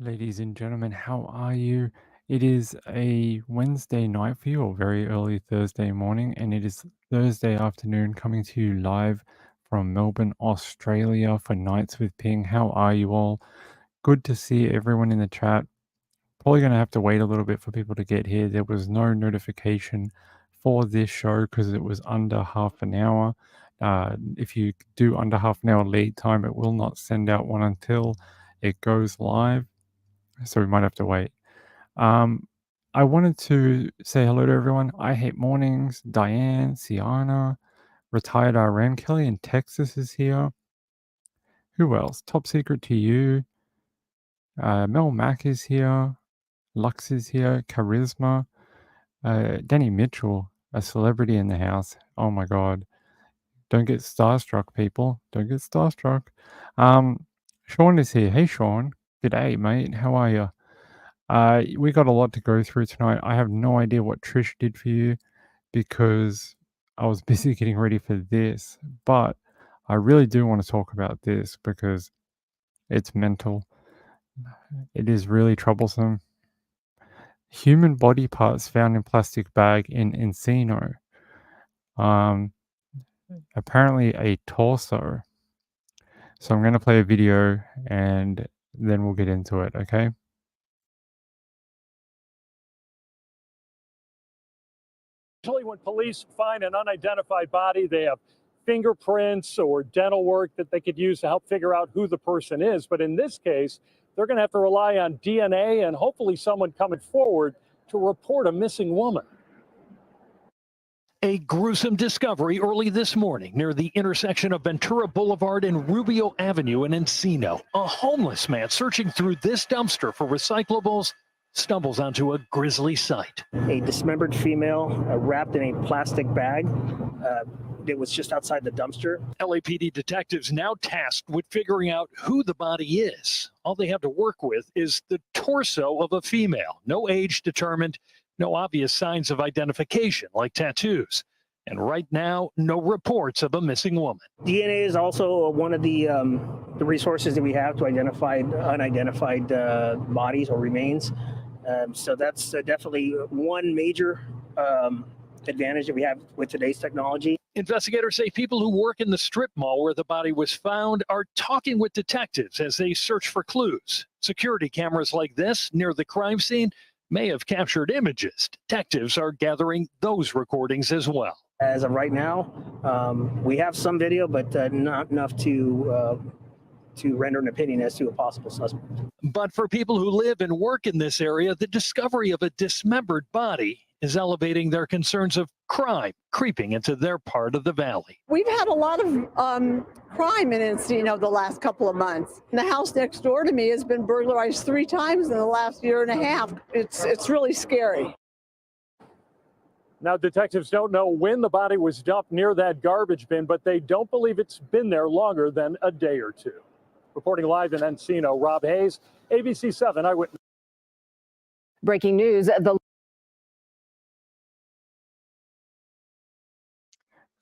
Ladies and gentlemen, how are you? It is a Wednesday night for you, or very early Thursday morning, and it is Thursday afternoon coming to you live from Melbourne, Australia for Nights with Ping. How are you all? Good to see everyone in the chat. Probably going to have to wait a little bit for people to get here. There was no notification for this show because it was under half an hour. If you do under half an hour lead time, it will not send out one until it goes live. So we might have to wait. Um, I wanted to say hello to everyone. I Hate Mornings, Diane, Sienna, Retired RN, Kelly in Texas is here. Who else? Top Secret to You. Mel Mack is here. Lux is here. Charisma. Danny Mitchell, a celebrity in the house. Oh my God. Don't get starstruck, people. Don't get starstruck. Sean is here. Hey, Sean. G'day, mate. How are you? We got a lot to go through tonight. I have no idea what Trish did for you because I was busy getting ready for this, but I really do want to talk about this because it's mental. It is really troublesome. Human body parts found in plastic bag in Encino. Um, Apparently a torso. So I'm going to play a video and then we'll get into it, okay? Usually when police find an unidentified body, they have fingerprints or dental work that they could use to help figure out who the person is. But in this case, they're going to have to rely on DNA and hopefully someone coming forward to report a missing woman. A gruesome discovery early this morning near the intersection of Ventura Boulevard and Rubio Avenue in Encino. A homeless man searching through this dumpster for recyclables stumbles onto a grisly sight. A dismembered female wrapped in a plastic bag. It was just outside the dumpster. LAPD detectives now tasked with figuring out who the body is. All they have to work with is the torso of a female. No age determined, no obvious signs of identification like tattoos. And right now, no reports of a missing woman. DNA is also one of the resources that we have to identify unidentified bodies or remains. So that's definitely one major advantage that we have with today's technology. Investigators say people who work in the strip mall where the body was found are talking with detectives as they search for clues. Security cameras like this near the crime scene may have captured images. Detectives are gathering those recordings as well. As of right now, we have some video, but not enough to render an opinion as to a possible suspect. But for people who live and work in this area, the discovery of a dismembered body is elevating their concerns of crime creeping into their part of the valley. We've had a lot of crime in Encino the last couple of months. The house next door to me has been burglarized 3 times in the last year and a half. It's really scary. Now, detectives don't know when the body was dumped near that garbage bin, but they don't believe it's been there longer than a day or two. Reporting live in Encino, Rob Hayes, ABC 7 Eyewitness. Breaking news.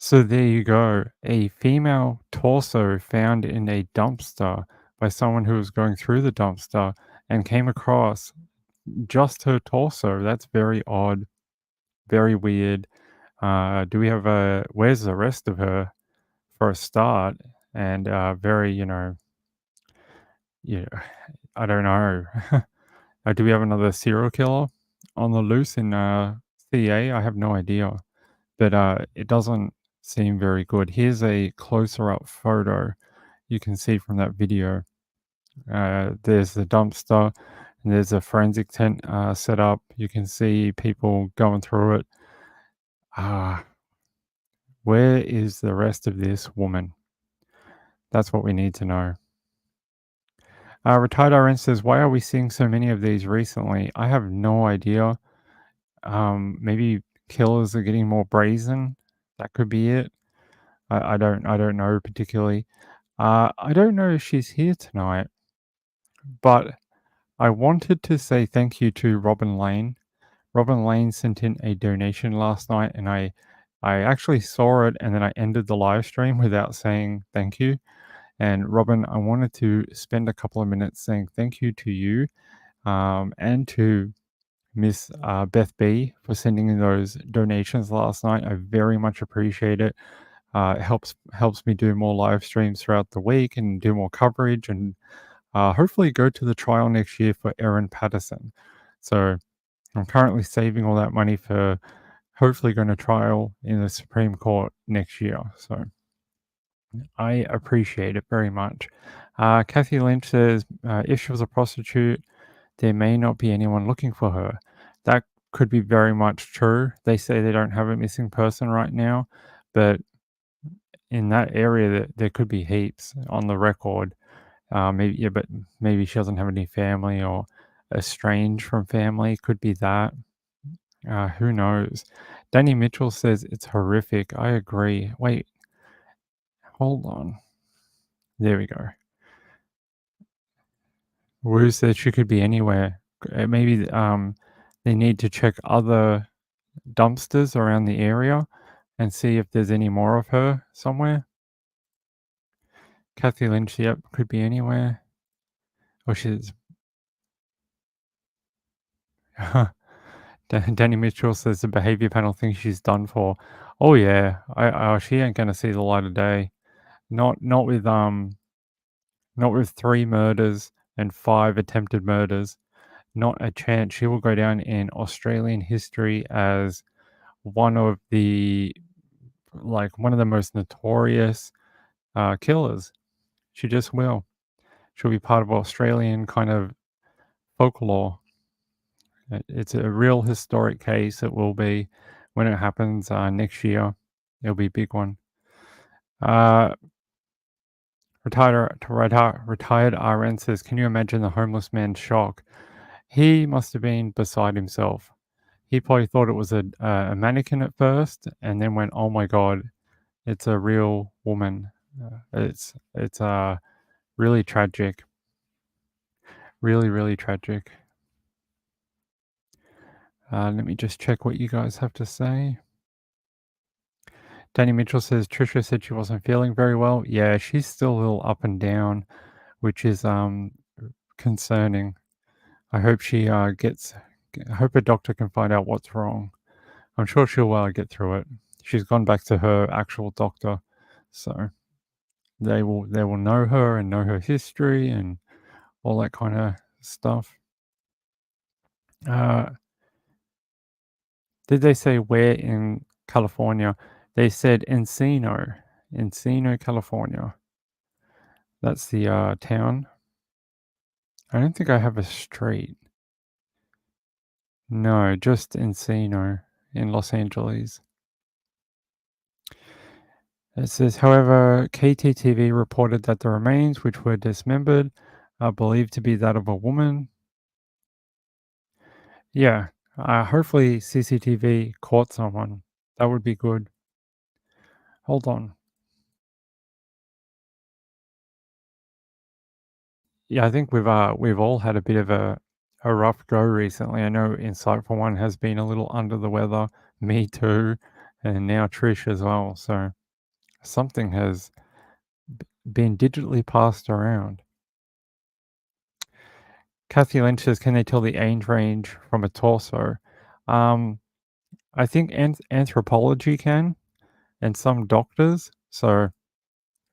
So there you go. A female torso found in a dumpster by someone who was going through the dumpster and came across just her torso. That's very odd, very weird. Do we have where's the rest of her for a start? And very, yeah, I don't know. Do we have another serial killer on the loose in CA? I have no idea. But it doesn't seem very good. Here's a closer up photo you can see from that video. There's the dumpster and there's a forensic tent set up. You can see people going through it. Where is the rest of this woman? That's what we need to know. Retired RN says, why are we seeing so many of these recently? I have no idea. Maybe killers are getting more brazen. That could be it. I don't know particularly. I don't know if she's here tonight, but I wanted to say thank you to Robin Lane. Robin Lane sent in a donation last night, and I actually saw it, and then I ended the live stream without saying thank you. And Robin, I wanted to spend a couple of minutes saying thank you to you and to Miss Beth B for sending in those donations last night. I very much appreciate it. It helps me do more live streams throughout the week and do more coverage, and hopefully go to the trial next year for Erin Patterson. So I'm currently saving all that money for hopefully going to trial in the Supreme Court next year. So I appreciate it very much. Kathy Lynch says, if she was a prostitute, there may not be anyone looking for her. That could be very much true. They say they don't have a missing person right now, but in that area, there could be heaps on the record. But maybe she doesn't have any family or estranged from family. Could be that. Who knows? Danny Mitchell says it's horrific. I agree. Wait, hold on. There we go. Wu said she could be anywhere. Maybe they need to check other dumpsters around the area and see if there's any more of her somewhere. Kathy Lynch, yep, could be anywhere. Oh, she's... Danny Mitchell says the behavior panel thinks she's done for. Oh yeah, she ain't gonna see the light of day. Not with 3 murders and 5 attempted murders. Not a chance. She will go down in Australian history as one of the most notorious killers. She just will. She'll be part of Australian kind of folklore. It's a real historic case. It will be when it happens next year. It'll be a big one. Retired RN says, can you imagine the homeless man's shock? He must have been beside himself. He probably thought it was a mannequin at first, and then went, "Oh my god, it's a real woman." It's really tragic. Really, really tragic. Let me just check what you guys have to say. Danny Mitchell says Trisha said she wasn't feeling very well. Yeah, she's still a little up and down, which is concerning. I hope she I hope a doctor can find out what's wrong. I'm sure she'll get through it. She's gone back to her actual doctor, so they will know her and know her history and all that kind of stuff. Did they say where in California? They said Encino, California. That's the town. I don't think I have a street. No, just Encino in Los Angeles. It says, however, KTTV reported that the remains, which were dismembered, are believed to be that of a woman. Yeah, hopefully CCTV caught someone. That would be good. Hold on. Yeah, I think we've all had a bit of a rough go recently. I know Insightful One has been a little under the weather. Me too, and now Trish as well. So something has been digitally passed around. Kathy Lynch says, can they tell the age range from a torso? I think anthropology can, and some doctors. So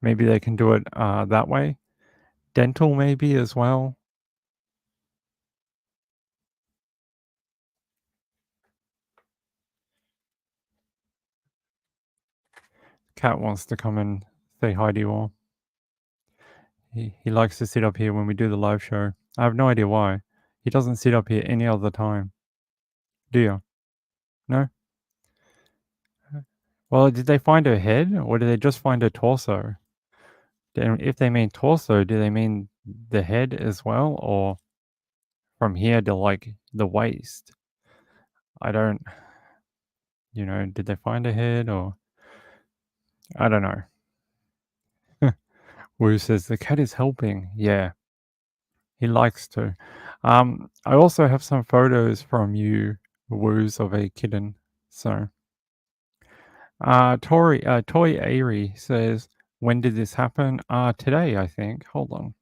maybe they can do it that way. Dental maybe as well. Cat wants to come and say hi to you all. He likes to sit up here when we do the live show. I have no idea why. He doesn't sit up here any other time. Do you? No? Well, did they find her head, or did they just find her torso? And if they mean torso, do they mean the head as well, or from here to like the waist? I don't, did they find a head, or I don't know. Wu says the cat is helping. Yeah, he likes to. I also have some photos from you, Woos, of a kitten. So, Toy Airy says, When did this happen? Today, I think. Hold on.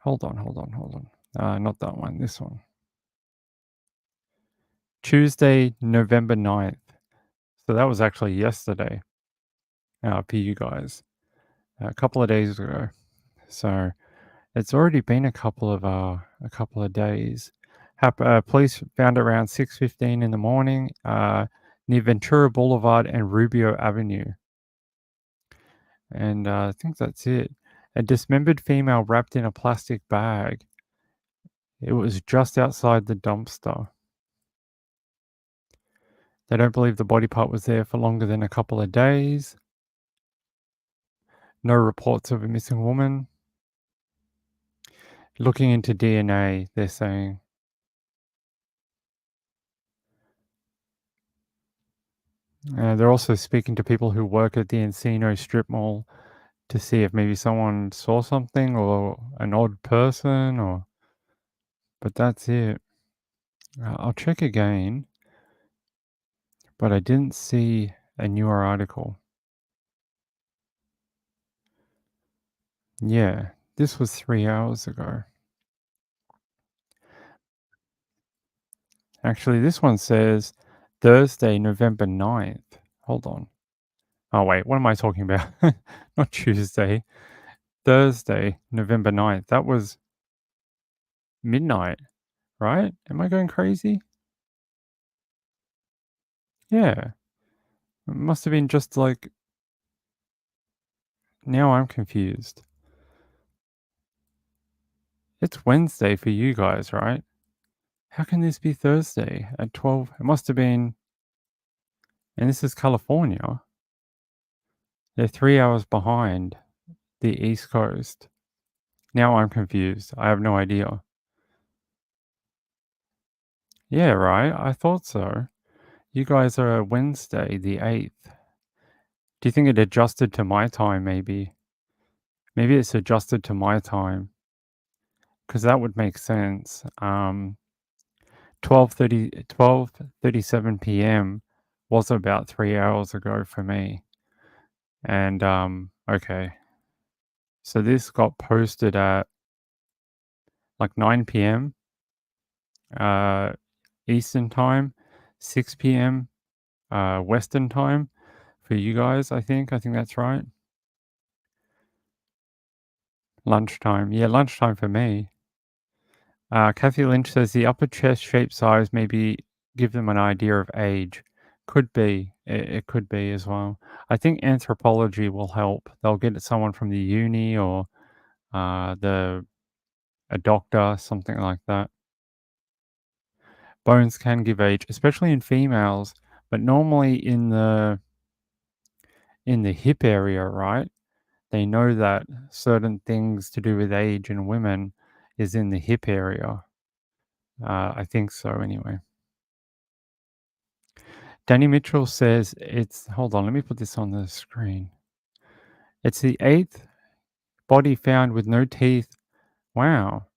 Not that one, this one. Tuesday, November 9th. So that was actually yesterday for you guys, a couple of days ago. So it's already been a couple of days. Police found it around 6:15 in the morning near Ventura Boulevard and Rubio Avenue. And I think that's it. A dismembered female wrapped in a plastic bag. It was just outside the dumpster. They don't believe the body part was there for longer than a couple of days. No reports of a missing woman. Looking into DNA, they're saying. They're also speaking to people who work at the Encino strip mall to see if maybe someone saw something or an odd person but that's it. I'll check again, but I didn't see a newer article. Yeah, this was 3 hours ago. Actually, this one says Thursday, November 9th. Hold on. Oh, wait, what am I talking about? Not Tuesday. Thursday, November 9th. That was midnight, right? Am I going crazy? Yeah. It must have been just like. Now I'm confused. It's Wednesday for you guys, right? How can this be Thursday at 12? It must have been. And this is California. They're 3 hours behind the East Coast. Now I'm confused. I have no idea. Yeah, right. I thought so. You guys are Wednesday, the 8th. Do you think it adjusted to my time, maybe? Maybe it's adjusted to my time. Because that would make sense. 12:37 p.m. was about 3 hours ago for me. And, okay. So this got posted at like 9 p.m. Eastern time, 6 p.m. Western time for you guys, I think. I think that's right. Lunchtime. Yeah, lunchtime for me. Kathy Lynch says the upper chest shape size maybe give them an idea of age. Could be. It could be as well. I think anthropology will help. They'll get someone from the uni or a doctor, something like that. Bones can give age, especially in females, but normally in the hip area, right? They know that certain things to do with age in women is in the hip area. I think so, anyway. Danny Mitchell says it's. Hold on, let me put this on the screen. It's the 8th body found with no teeth. Wow.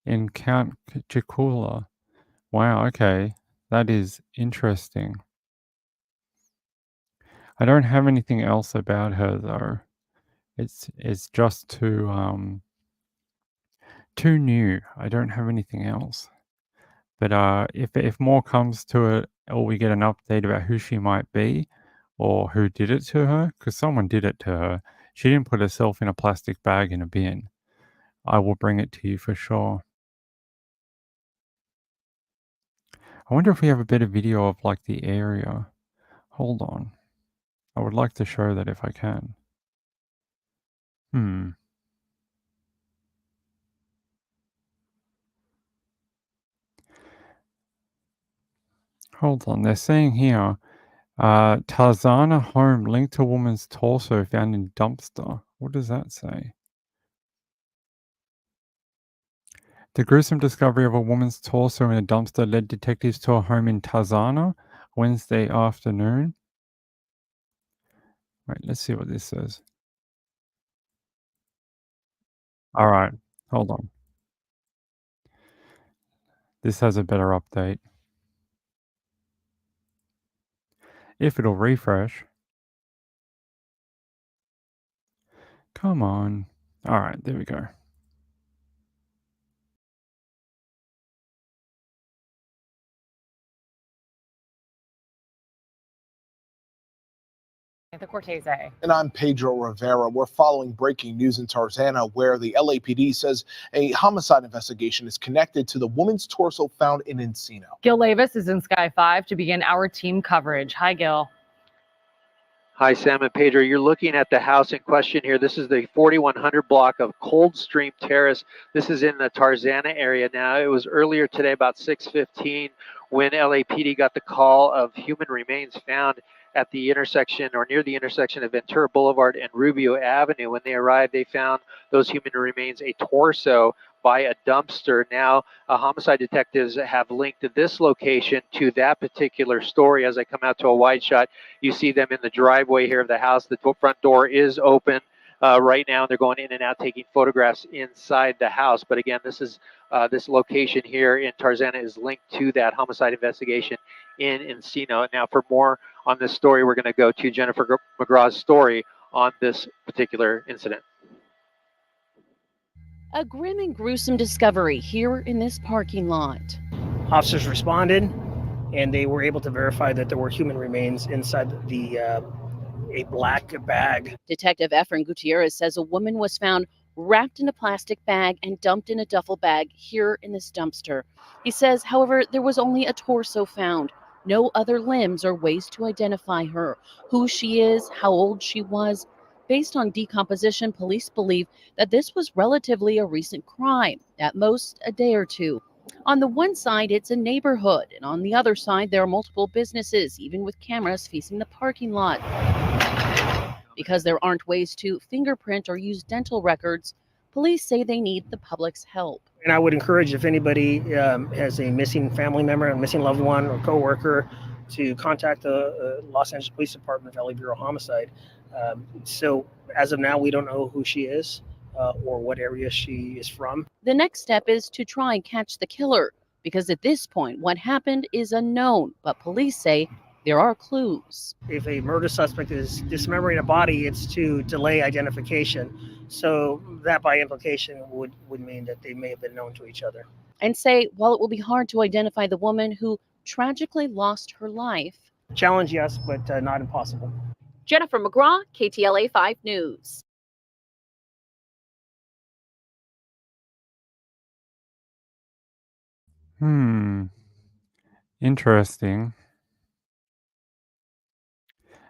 In Count Chicula. Wow, okay. That is interesting. I don't have anything else about her though. It's just too new. I don't have anything else. But if more comes to it, or we get an update about who she might be, or who did it to her, because someone did it to her. She didn't put herself in a plastic bag in a bin. I will bring it to you for sure. I wonder if we have a better video of like the area. Hold on. I would like to show that if I can. Hold on. They're saying here, Tarzana home linked to woman's torso found in dumpster. What does that say? The gruesome discovery of a woman's torso in a dumpster led detectives to a home in Tarzana Wednesday afternoon. Wait, let's see what this says. All right, hold on. This has a better update. If it'll refresh. Come on. All right, there we go. The Cortese. And I'm Pedro Rivera. We're following breaking news in Tarzana, where the LAPD says a homicide investigation is connected to the woman's torso found in Encino. Gil Lavis is in Sky 5 to begin our team coverage. Hi, Gil. Hi, Sam and Pedro. You're looking at the house in question here. This is the 4100 block of Coldstream Terrace. This is in the Tarzana area now. It was earlier today, about 6:15, when LAPD got the call of human remains found at the intersection or near the intersection of Ventura Boulevard and Rubio Avenue. When they arrived, they found those human remains, a torso by a dumpster. Now, homicide detectives have linked this location to that particular story. As I come out to a wide shot, you see them in the driveway here of the house. The front door is open right now. They're going in and out taking photographs inside the house. But again, this location here in Tarzana is linked to that homicide investigation in Encino. Now, for more on this story, we're going to go to Jennifer McGraw's story on this particular incident. A grim and gruesome discovery here in this parking lot. Officers responded, and they were able to verify that there were human remains inside a black bag. Detective Efren Gutierrez says a woman was found wrapped in a plastic bag and dumped in a duffel bag here in this dumpster. He says, however, there was only a torso found. No other limbs or ways to identify her, who she is, how old she was. Based on decomposition, police believe that this was relatively a recent crime, at most a day or two. On the one side, it's a neighborhood, and on the other side, there are multiple businesses, even with cameras facing the parking lot. Because there aren't ways to fingerprint or use dental records, police say they need the public's help. And I would encourage, if anybody has a missing family member, a missing loved one, or coworker, to contact the Los Angeles Police Department, LA Bureau of Homicide. So as of now, we don't know who she is or what area she is from. The next step is to try and catch the killer, because at this point, what happened is unknown, but police say there are clues. If a murder suspect is dismembering a body, it's to delay identification. So that by implication would mean that they may have been known to each other. And say, while it will be hard to identify the woman who tragically lost her life. Challenge, yes, but not impossible. Jennifer McGraw, KTLA 5 News. Interesting.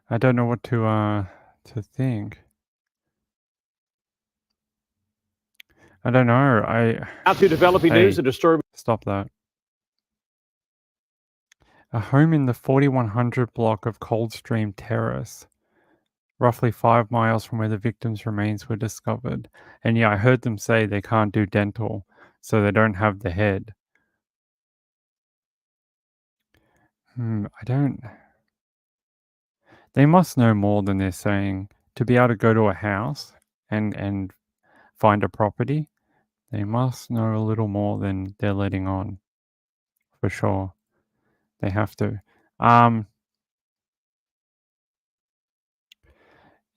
I don't know what to think. I don't know. Out to developing news, a disturbing. Stop that. A home in the 4100 block of Coldstream Terrace, roughly 5 miles from where the victim's remains were discovered. And yeah, I heard them say they can't do dental, so they don't have the head. I don't. They must know more than they're saying. To be able to go to a house and find a property, they must know a little more than they're letting on. For sure. They have to.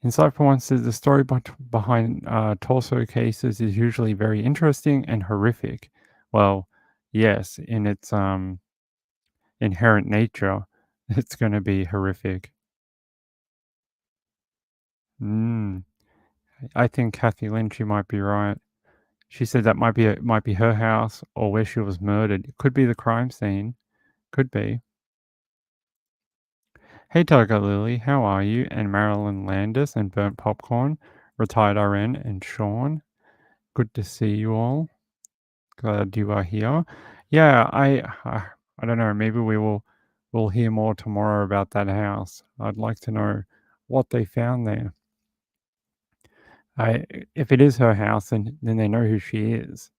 Insightful One says the story behind torso cases is usually very interesting and horrific. Well, yes, in its inherent nature, it's going to be horrific. I think Kathy Lynch, you might be right. She said that might be her house or where she was murdered. It could be the crime scene. Could be. Hey Tiger Lily, how are you? And Marilyn Landis and Burnt Popcorn, Retired RN and Sean. Good to see you all. Glad you are here. Yeah, I don't know. Maybe we'll hear more tomorrow about that house. I'd like to know what they found there. If it is her house, then they know who she is.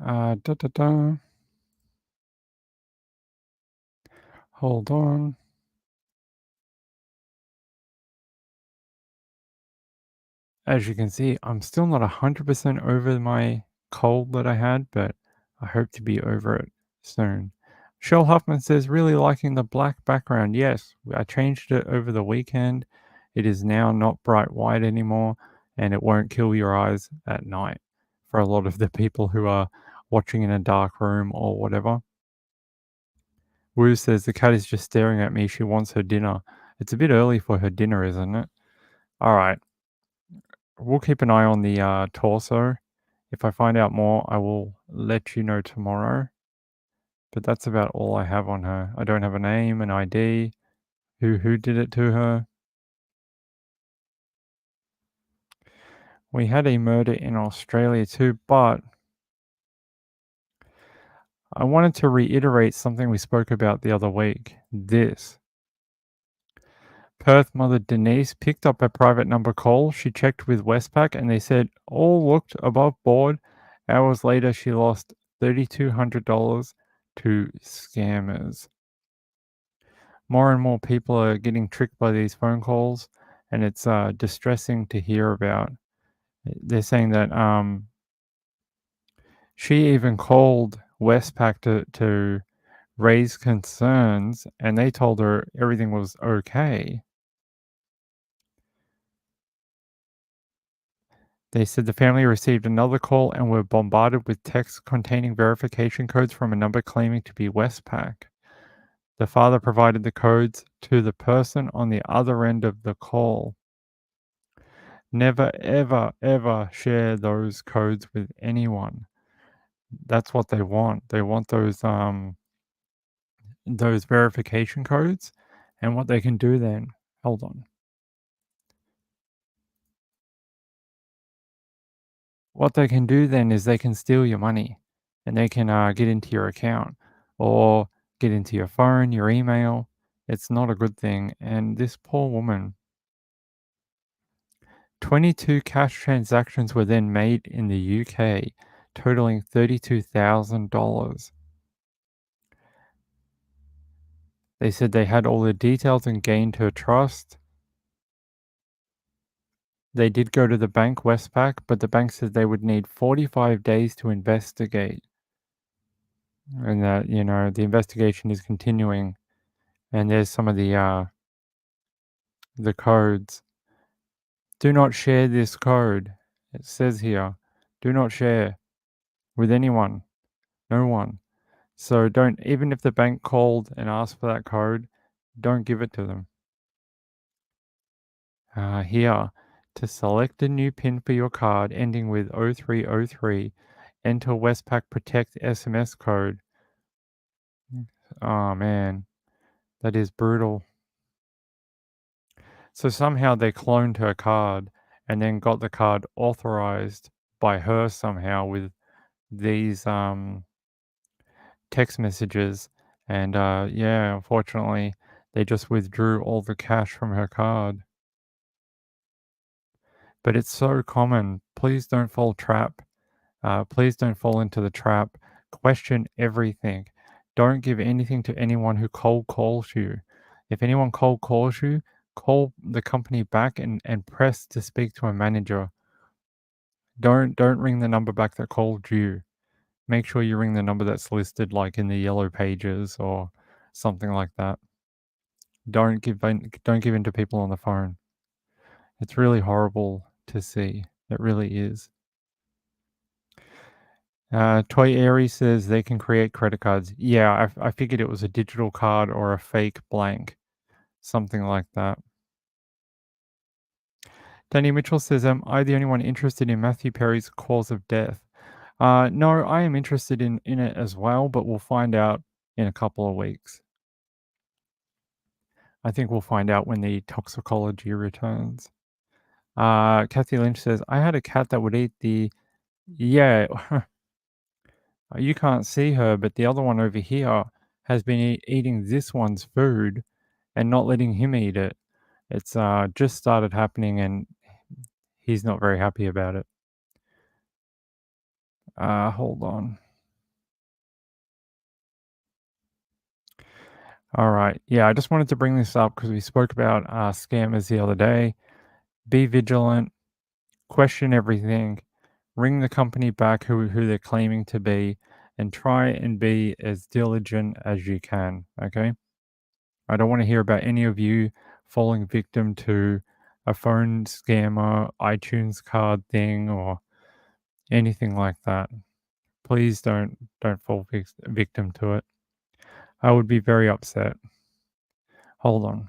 Hold on. As you can see, I'm still not 100% over my cold that I had, but I hope to be over it soon. Shell Huffman says, really liking the black background. Yes, I changed it over the weekend It is now not bright white anymore, and it won't kill your eyes at night for a lot of the people who are watching in a dark room or whatever. Wu says the cat is just staring at me. She wants her dinner. It's a bit early for her dinner, isn't it? All right. We'll keep an eye on the torso. If I find out more, I will let you know tomorrow. But that's about all I have on her. I don't have a name, an ID, who did it to her. We had a murder in Australia too, but I wanted to reiterate something we spoke about the other week. This. Perth mother Denise picked up a private number call. She checked with Westpac and they said all looked above board. Hours later, she lost $3,200 to scammers. More and more people are getting tricked by these phone calls, and it's distressing to hear about. They're saying that she even called Westpac to raise concerns, and they told her everything was okay. They said the family received another call and were bombarded with texts containing verification codes from a number claiming to be Westpac. The father provided the codes to the person on the other end of the call. Never, ever, ever share those codes with anyone. That's what they want. They want those verification codes, and what they can do then. Hold on. What they can do then is they can steal your money, and they can get into your account or get into your phone, your email. It's not a good thing. And this poor woman, 22 cash transactions were then made in the UK, totaling $32,000. They said they had all the details and gained her trust. They did go to the bank, Westpac, but the bank said they would need 45 days to investigate. And that, the investigation is continuing. And there's some of the codes. Do not share this code. It says here, do not share with anyone. No one. So don't, even if the bank called and asked for that code, don't give it to them. Here, to select a new PIN for your card ending with 0303, enter Westpac Protect SMS code. Oh man, that is brutal. So somehow they cloned her card and then got the card authorized by her somehow with these text messages. And yeah, unfortunately, they just withdrew all the cash from her card. But it's so common. Please don't fall trap. Please don't fall into the trap. Question everything. Don't give anything to anyone who cold calls you. If anyone cold calls you, call the company back and press to speak to a manager. Don't ring the number back that called you. Make sure you ring the number that's listed like in the yellow pages or something like that. Don't give in to people on the phone. It's really horrible to see. It really is. Toy Airy says they can create credit cards. Yeah, I figured it was a digital card or a fake blank. Something like that. Danny Mitchell says, am I the only one interested in Matthew Perry's cause of death? No, I am interested in it as well, but we'll find out in a couple of weeks. I think we'll find out when the toxicology returns. Kathy Lynch says, I had a cat that would eat the... Yeah, you can't see her, but the other one over here has been eating this one's food and not letting him eat it. It's just started happening and he's not very happy about it. Hold on. All right. Yeah, I just wanted to bring this up because we spoke about scammers the other day. Be vigilant. Question everything. Ring the company back who they're claiming to be and try and be as diligent as you can, okay? I don't want to hear about any of you falling victim to a phone scammer, iTunes card thing, or anything like that. Please don't fall victim to it. I would be very upset. Hold on.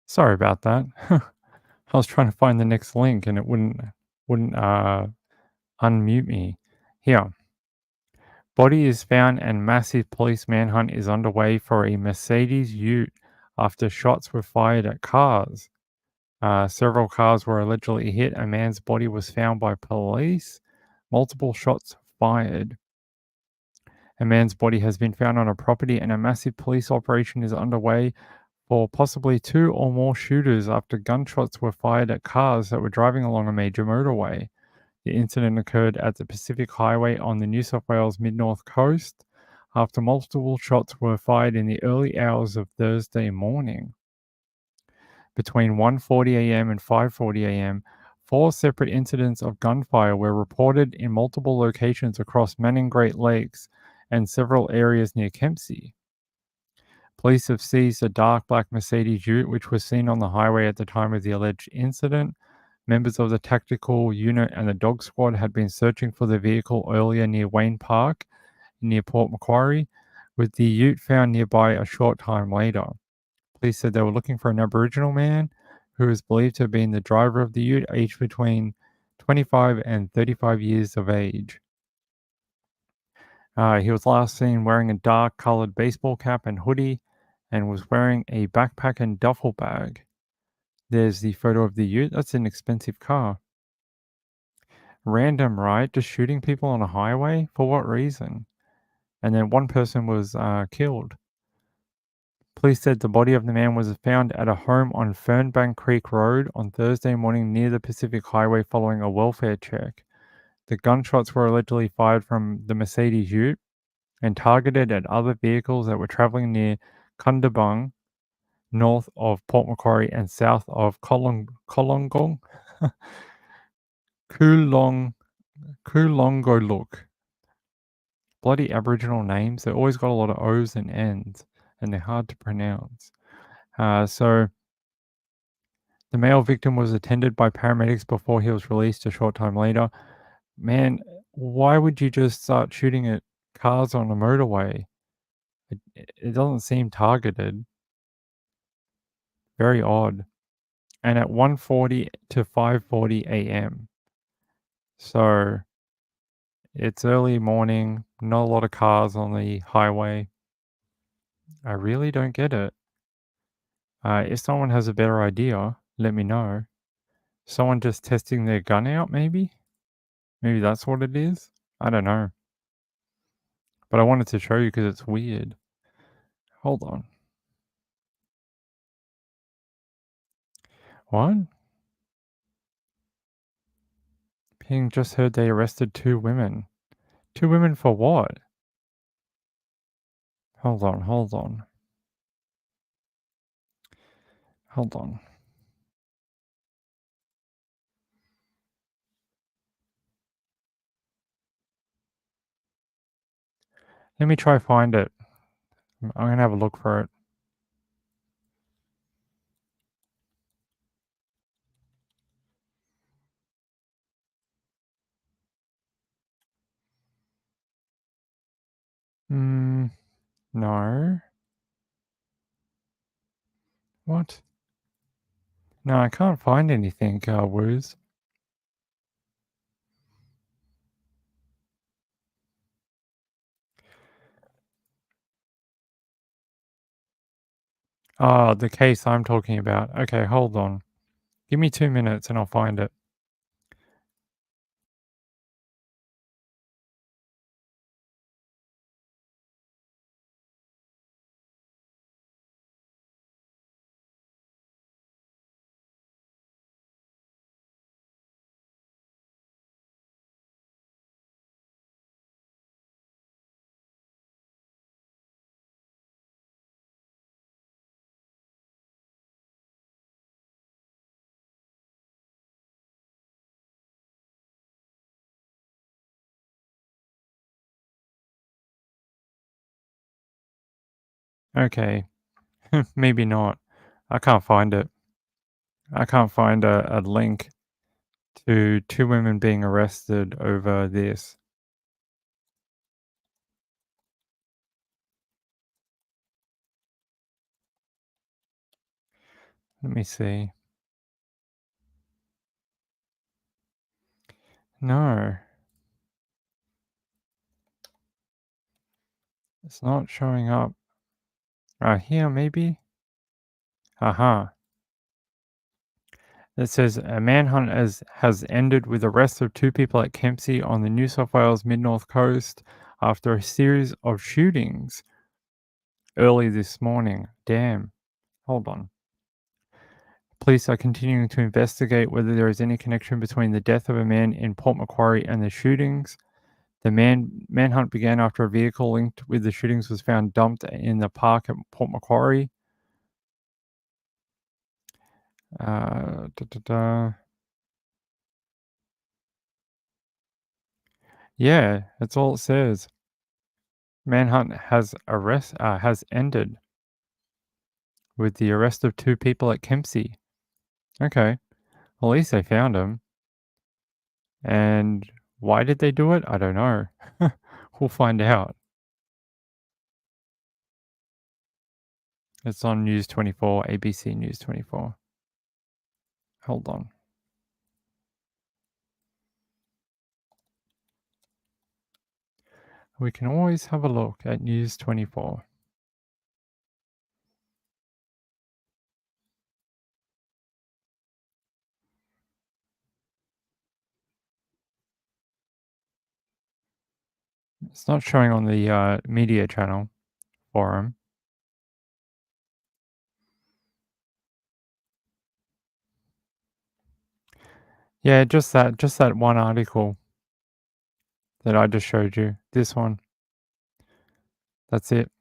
Sorry about that. I was trying to find the next link and it wouldn't unmute me. Here. Body is found and massive police manhunt is underway for a Mercedes Ute after shots were fired at cars. Several cars were allegedly hit. A man's body was found by police. Multiple shots fired. A man's body has been found on a property and a massive police operation is underway for possibly 2 or more shooters after gunshots were fired at cars that were driving along a major motorway. The incident occurred at the Pacific Highway on the New South Wales mid-north coast after multiple shots were fired in the early hours of Thursday morning. Between 1:40 a.m. and 5:40 a.m., 4 separate incidents of gunfire were reported in multiple locations across Manning Great Lakes and several areas near Kempsey. Police have seized a dark black Mercedes Ute, which was seen on the highway at the time of the alleged incident. Members of the tactical unit and the dog squad had been searching for the vehicle earlier near Wayne Park, near Port Macquarie, with the Ute found nearby a short time later. Police said they were looking for an Aboriginal man who is believed to have been the driver of the Ute, aged between 25 and 35 years of age. He was last seen wearing a dark colored baseball cap and hoodie and was wearing a backpack and duffel bag. There's the photo of the Ute. That's an expensive car. Random, right? Just shooting people on a highway? For what reason? And then one person was killed. Police said the body of the man was found at a home on Fernbank Creek Road on Thursday morning near the Pacific Highway following a welfare check. The gunshots were allegedly fired from the Mercedes Ute and targeted at other vehicles that were traveling near Kundabung, north of Port Macquarie and south of Kolongong, Kulongoluk. Bloody Aboriginal names. They always got a lot of O's and N's, and they're hard to pronounce. So the male victim was attended by paramedics before he was released a short time later. Man, why would you just start shooting at cars on a motorway? It doesn't seem targeted. Very odd. And at 1:40 to 5:40 a.m. So it's early morning, not a lot of cars on the highway. I really don't get it. If someone has a better idea, let me know. Someone just testing their gun out, maybe? Maybe that's what it is? I don't know. But I wanted to show you because it's weird. Hold on. What? Ping just heard they arrested 2 women. 2 women for what? Hold on. Hold on. Let me try find it. I'm gonna have a look for it. No. What? No, I can't find anything, Woos. Oh, the case I'm talking about. Okay, hold on. Give me 2 minutes and I'll find it. Okay. Maybe not. I can't find it. I can't find a link to 2 women being arrested over this. Let me see. No. It's not showing up. Here maybe? Aha. It says a manhunt has ended with the arrest of 2 people at Kempsey on the New South Wales mid-north coast after a series of shootings early this morning. Damn. Hold on. Police are continuing to investigate whether there is any connection between the death of a man in Port Macquarie and the shootings. The manhunt began after a vehicle linked with the shootings was found dumped in the park at Port Macquarie. Da, da, da. Yeah, that's all it says. Manhunt has ended with the arrest of 2 people at Kempsey. Okay, at least they found him. And why did they do it? I don't know. We'll find out. It's on News 24, ABC News 24. Hold on. We can always have a look at News 24. It's not showing on the media channel forum. Yeah, just that one article that I just showed you. This one. That's it.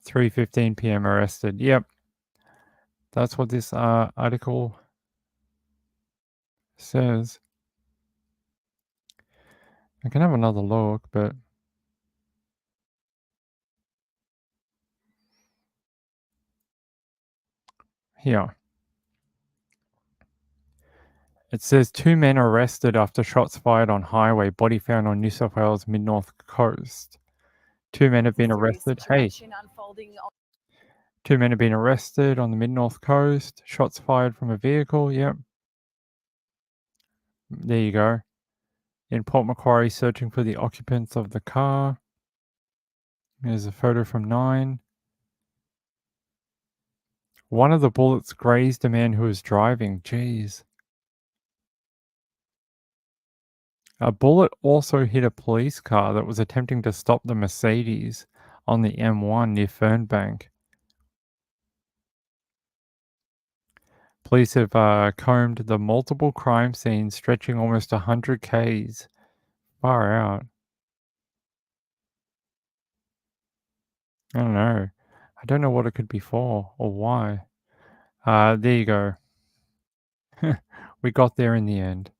3:15 p.m. arrested. Yep. That's what this article says. I can have another look, but here. It says 2 men arrested after shots fired on highway, body found on New South Wales mid-north coast. 2 men have been arrested. Hey. 2 men have been arrested on the mid-north coast. Shots fired from a vehicle. Yep. There you go. In Port Macquarie, searching for the occupants of the car. There's a photo from 9. One of the bullets grazed a man who was driving. Jeez. A bullet also hit a police car that was attempting to stop the Mercedes on the M1 near Fernbank. Police have combed the multiple crime scenes stretching almost 100 Ks. Far out. I don't know. I don't know what it could be for or why. There you go. We got there in the end.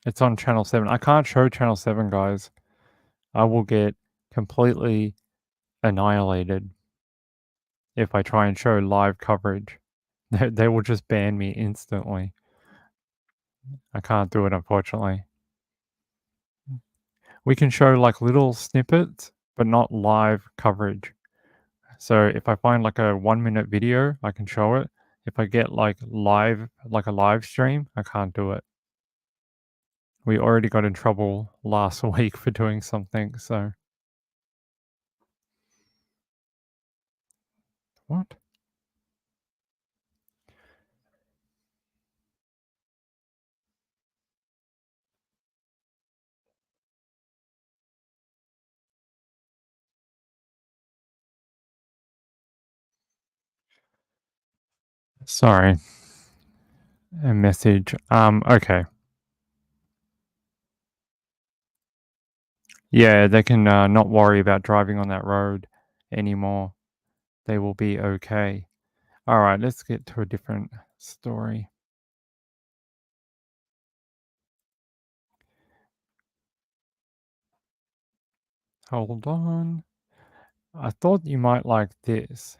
It's on Channel 7. I can't show Channel 7, guys. I will get completely annihilated if I try and show live coverage. They will just ban me instantly. I can't do it, unfortunately. We can show like little snippets, but not live coverage. So if I find like a 1-minute video, I can show it. If I get like a live stream, I can't do it. We already got in trouble last week for doing something, so. What? Sorry. A message. Okay. Yeah, they can not worry about driving on that road anymore. They will be okay. All right, let's get to a different story. Hold on. I thought you might like this.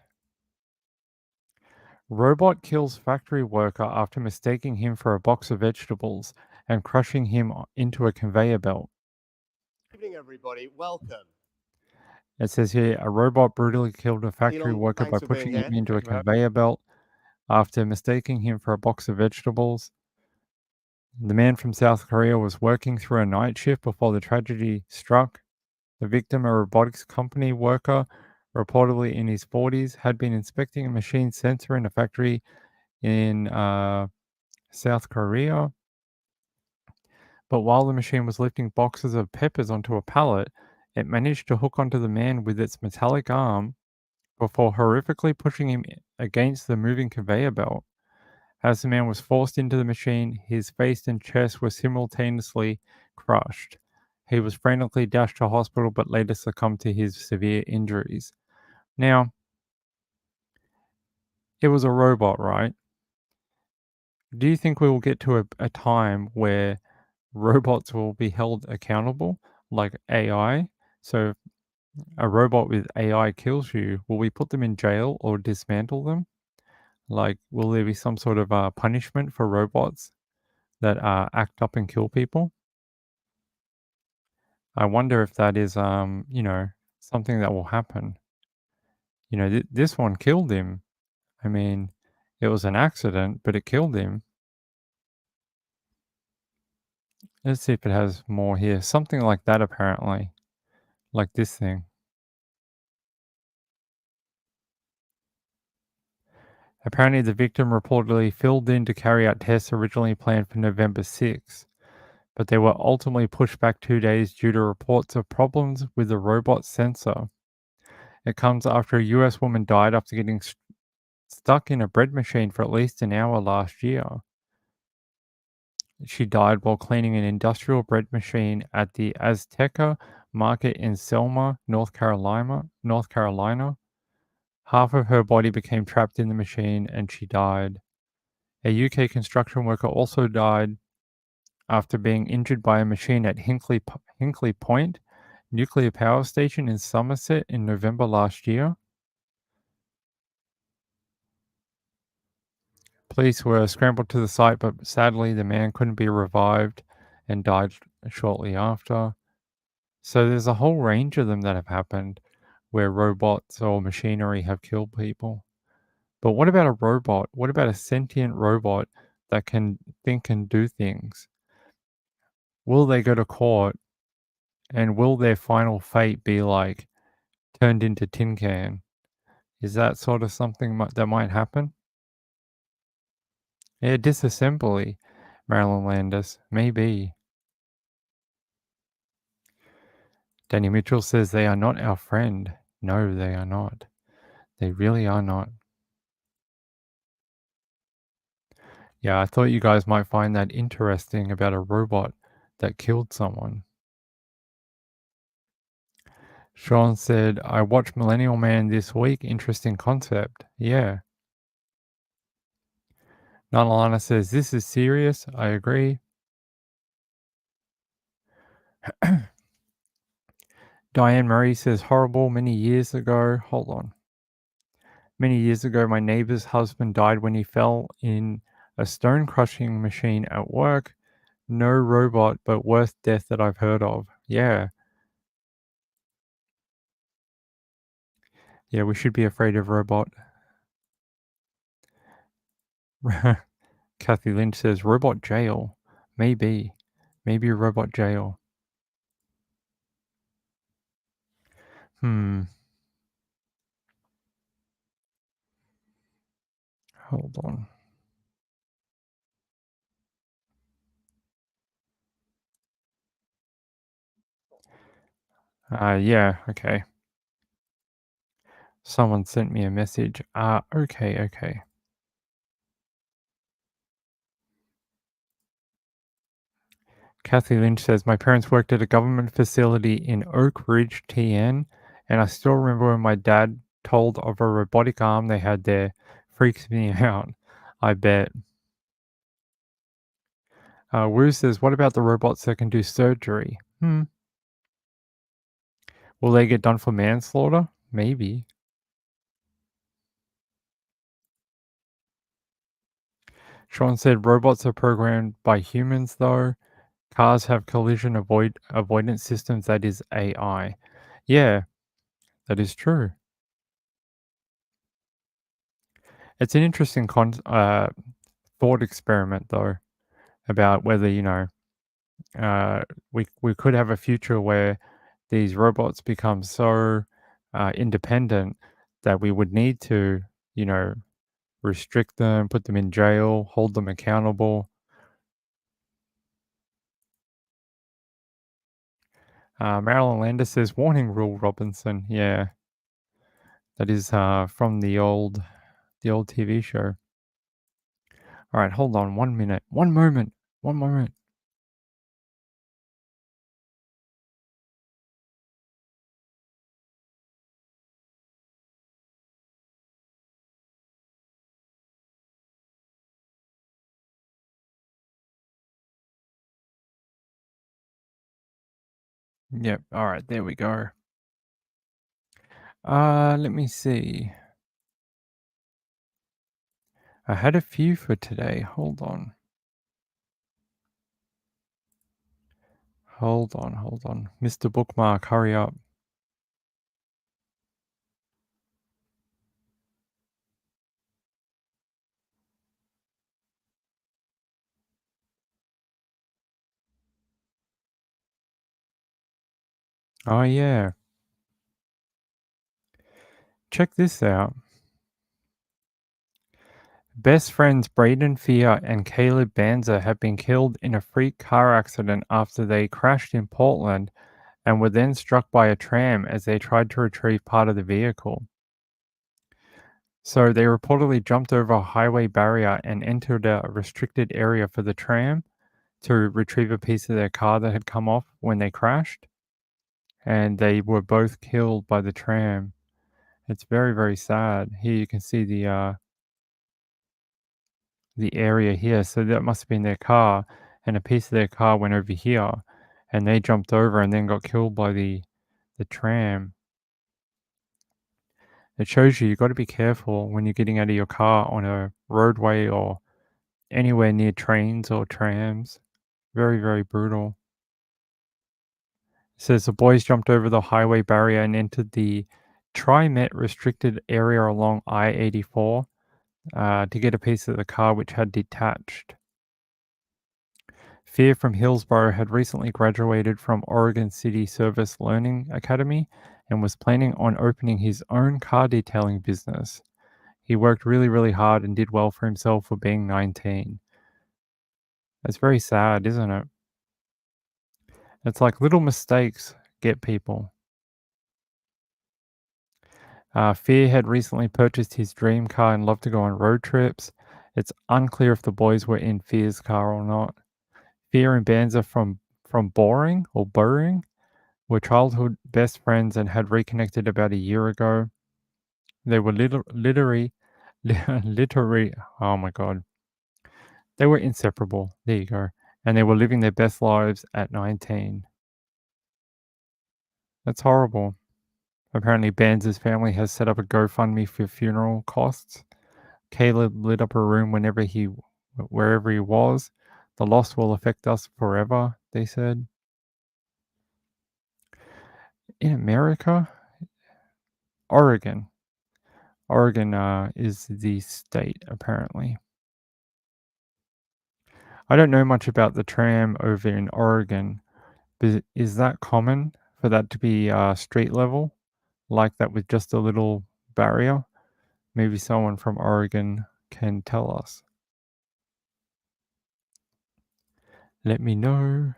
Robot kills factory worker after mistaking him for a box of vegetables and crushing him into a conveyor belt. Good evening, everybody. Welcome. It says here, a robot brutally killed a factory Elon, worker by thanks for being pushing him here. into a Thank you for having conveyor belt after mistaking him for a box of vegetables. The man from South Korea was working through a night shift before the tragedy struck. The victim, a robotics company worker, reportedly in his 40s, had been inspecting a machine sensor in a factory in South Korea. But while the machine was lifting boxes of peppers onto a pallet, it managed to hook onto the man with its metallic arm before horrifically pushing him against the moving conveyor belt. As the man was forced into the machine, his face and chest were simultaneously crushed. He was frantically dashed to hospital but later succumbed to his severe injuries. Now, it was a robot, right? Do you think we will get to a time where robots will be held accountable, like AI? So, if a robot with AI kills you, will we put them in jail or dismantle them? Like, will there be some sort of punishment for robots that act up and kill people? I wonder if that is, something that will happen. This one killed him. I mean, it was an accident, but it killed him. Let's see if it has more here. Something like that, apparently. Like this thing. Apparently, the victim reportedly filled in to carry out tests originally planned for November 6th, but they were ultimately pushed back 2 days due to reports of problems with the robot sensor. It comes after a US woman died after getting stuck in a bread machine for at least an hour last year. She died while cleaning an industrial bread machine at the Azteca market in Selma, North Carolina. Half of her body became trapped in the machine and she died. A UK construction worker also died after being injured by a machine at Hinkley Point nuclear power station in Somerset in November last year. Police were scrambled to the site, but sadly the man couldn't be revived and died shortly after. So there's a whole range of them that have happened where robots or machinery have killed people. But what about a robot? What about a sentient robot that can think and do things? Will they go to court and will their final fate be like turned into tin can? Is that sort of something that might happen? Yeah, disassembly, Marilyn Landis. Maybe. Danny Mitchell says they are not our friend. No, they are not. They really are not. Yeah, I thought you guys might find that interesting about a robot that killed someone. Sean said, I watched Millennial Man this week. Interesting concept. Yeah. Nanalana says, this is serious. I agree. Diane Murray says, horrible. Many years ago. Hold on. Many years ago, my neighbor's husband died when he fell in a stone crushing machine at work. No robot, but worst death that I've heard of. Yeah. Yeah, we should be afraid of robot. Kathy Lynch says, robot jail. Maybe. Maybe a robot jail. Hold on. Yeah, okay. Someone sent me a message. Okay. Kathy Lynch says, my parents worked at a government facility in Oak Ridge, TN, and I still remember when my dad told of a robotic arm they had there. Freaks me out. I bet. Wu says, what about the robots that can do surgery? Will they get done for manslaughter? Maybe. Sean said, robots are programmed by humans, though. Cars have collision avoidance systems, that is AI. Yeah, that is true. It's an interesting thought experiment, though, about whether, we could have a future where these robots become so independent that we would need to, restrict them, put them in jail, hold them accountable. Marilyn Landis says, warning, Will Robinson. Yeah, that is from the old TV show. All right, hold on 1 minute. 1 moment. 1 moment. Yep. All right, there we go. Let me see. I had a few for today. Hold on. Hold on. Mr. Bookmark, hurry up. Oh, yeah. Check this out. Best friends Braden Fear and Caleb Banzer have been killed in a freak car accident after they crashed in Portland and were then struck by a tram as they tried to retrieve part of the vehicle. So they reportedly jumped over a highway barrier and entered a restricted area for the tram to retrieve a piece of their car that had come off when they crashed. And they were both killed by the tram. It's very, very sad. Here you can see the area here. So that must have been their car, and a piece of their car went over here, and they jumped over and then got killed by the tram. It shows you got to be careful when you're getting out of your car on a roadway or anywhere near trains or trams. Very, very brutal. It says the boys jumped over the highway barrier and entered the TriMet restricted area along I-84 to get a piece of the car which had detached. Fear from Hillsborough had recently graduated from Oregon City Service Learning Academy and was planning on opening his own car detailing business. He worked really, really hard and did well for himself for being 19. That's very sad, isn't it? It's like little mistakes get people. Fear had recently purchased his dream car and loved to go on road trips. It's unclear if the boys were in Fear's car or not. Fear and Banzer from Boring were childhood best friends and had reconnected about a year ago. They were literally, oh my god. They were inseparable. There you go. And they were living their best lives at 19. That's horrible. Apparently, Banz's family has set up a GoFundMe for funeral costs. Caleb lit up a room wherever he was. The loss will affect us forever, they said. In America, Oregon. Oregon is the state, apparently. I don't know much about the tram over in Oregon, but is that common for that to be street level, like that with just a little barrier? Maybe someone from Oregon can tell us. Let me know.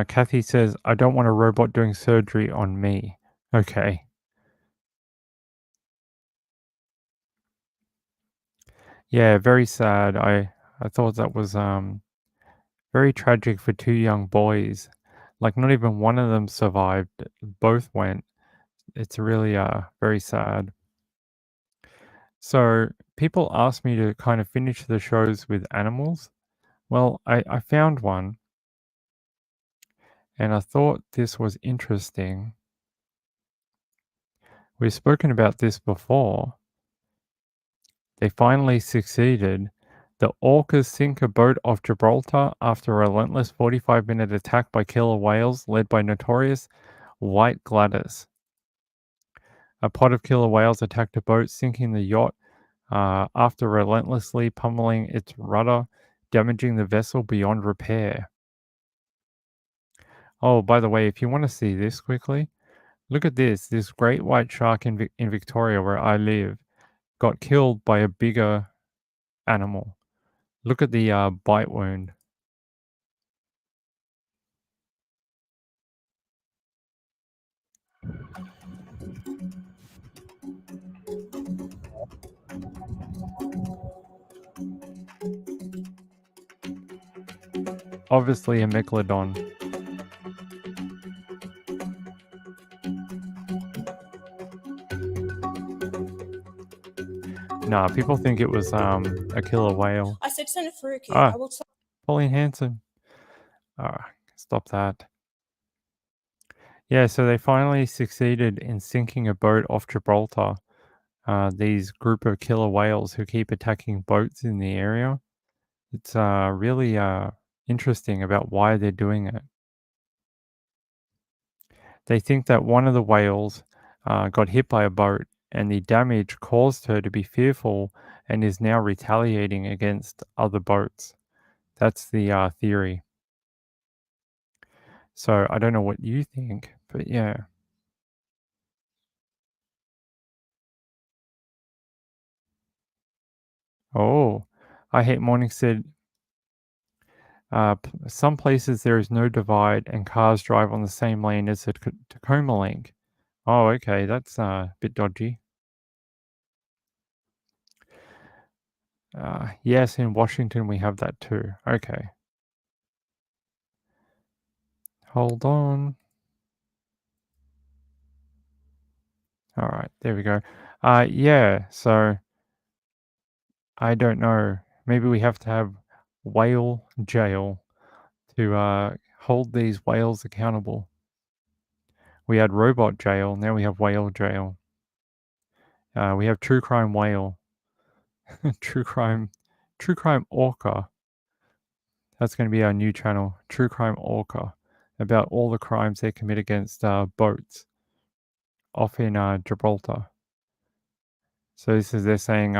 Kathy says, I don't want a robot doing surgery on me. Okay. Yeah, very sad. I thought that was very tragic for two young boys. Like not even one of them survived. Both went. It's really very sad. So people ask me to kind of finish the shows with animals. Well, I found one and I thought this was interesting. We've spoken about this before. They finally succeeded. The orcas sink a boat off Gibraltar after a relentless 45-minute attack by killer whales led by notorious White Gladys. A pod of killer whales attacked a boat, sinking the yacht after relentlessly pummeling its rudder, damaging the vessel beyond repair. Oh, by the way, if you want to see this quickly, look at this. This great white shark in Victoria, where I live, got killed by a bigger animal. Look at the bite wound. Obviously a megalodon. Nah, people think it was a killer whale. I said, Senator Faruqi, Ah, I will. Pauline Hanson. Stop that. Yeah, so they finally succeeded in sinking a boat off Gibraltar. These group of killer whales who keep attacking boats in the area. It's really interesting about why they're doing it. They think that one of the whales got hit by a boat and the damage caused her to be fearful and is now retaliating against other boats. That's the theory. So I don't know what you think, but yeah. Oh, I Hate Morning said, some places there is no divide and cars drive on the same lane as the Tacoma link. Oh, okay, that's a bit dodgy. Yes, in Washington we have that too. Okay. Hold on. All right, there we go. Yeah, so I don't know. Maybe we have to have whale jail to hold these whales accountable. We had robot jail, now we have whale jail. We have true crime whale. true crime orca. That's going to be our new channel, True Crime Orca, about all the crimes they commit against boats off in Gibraltar. So this is they're saying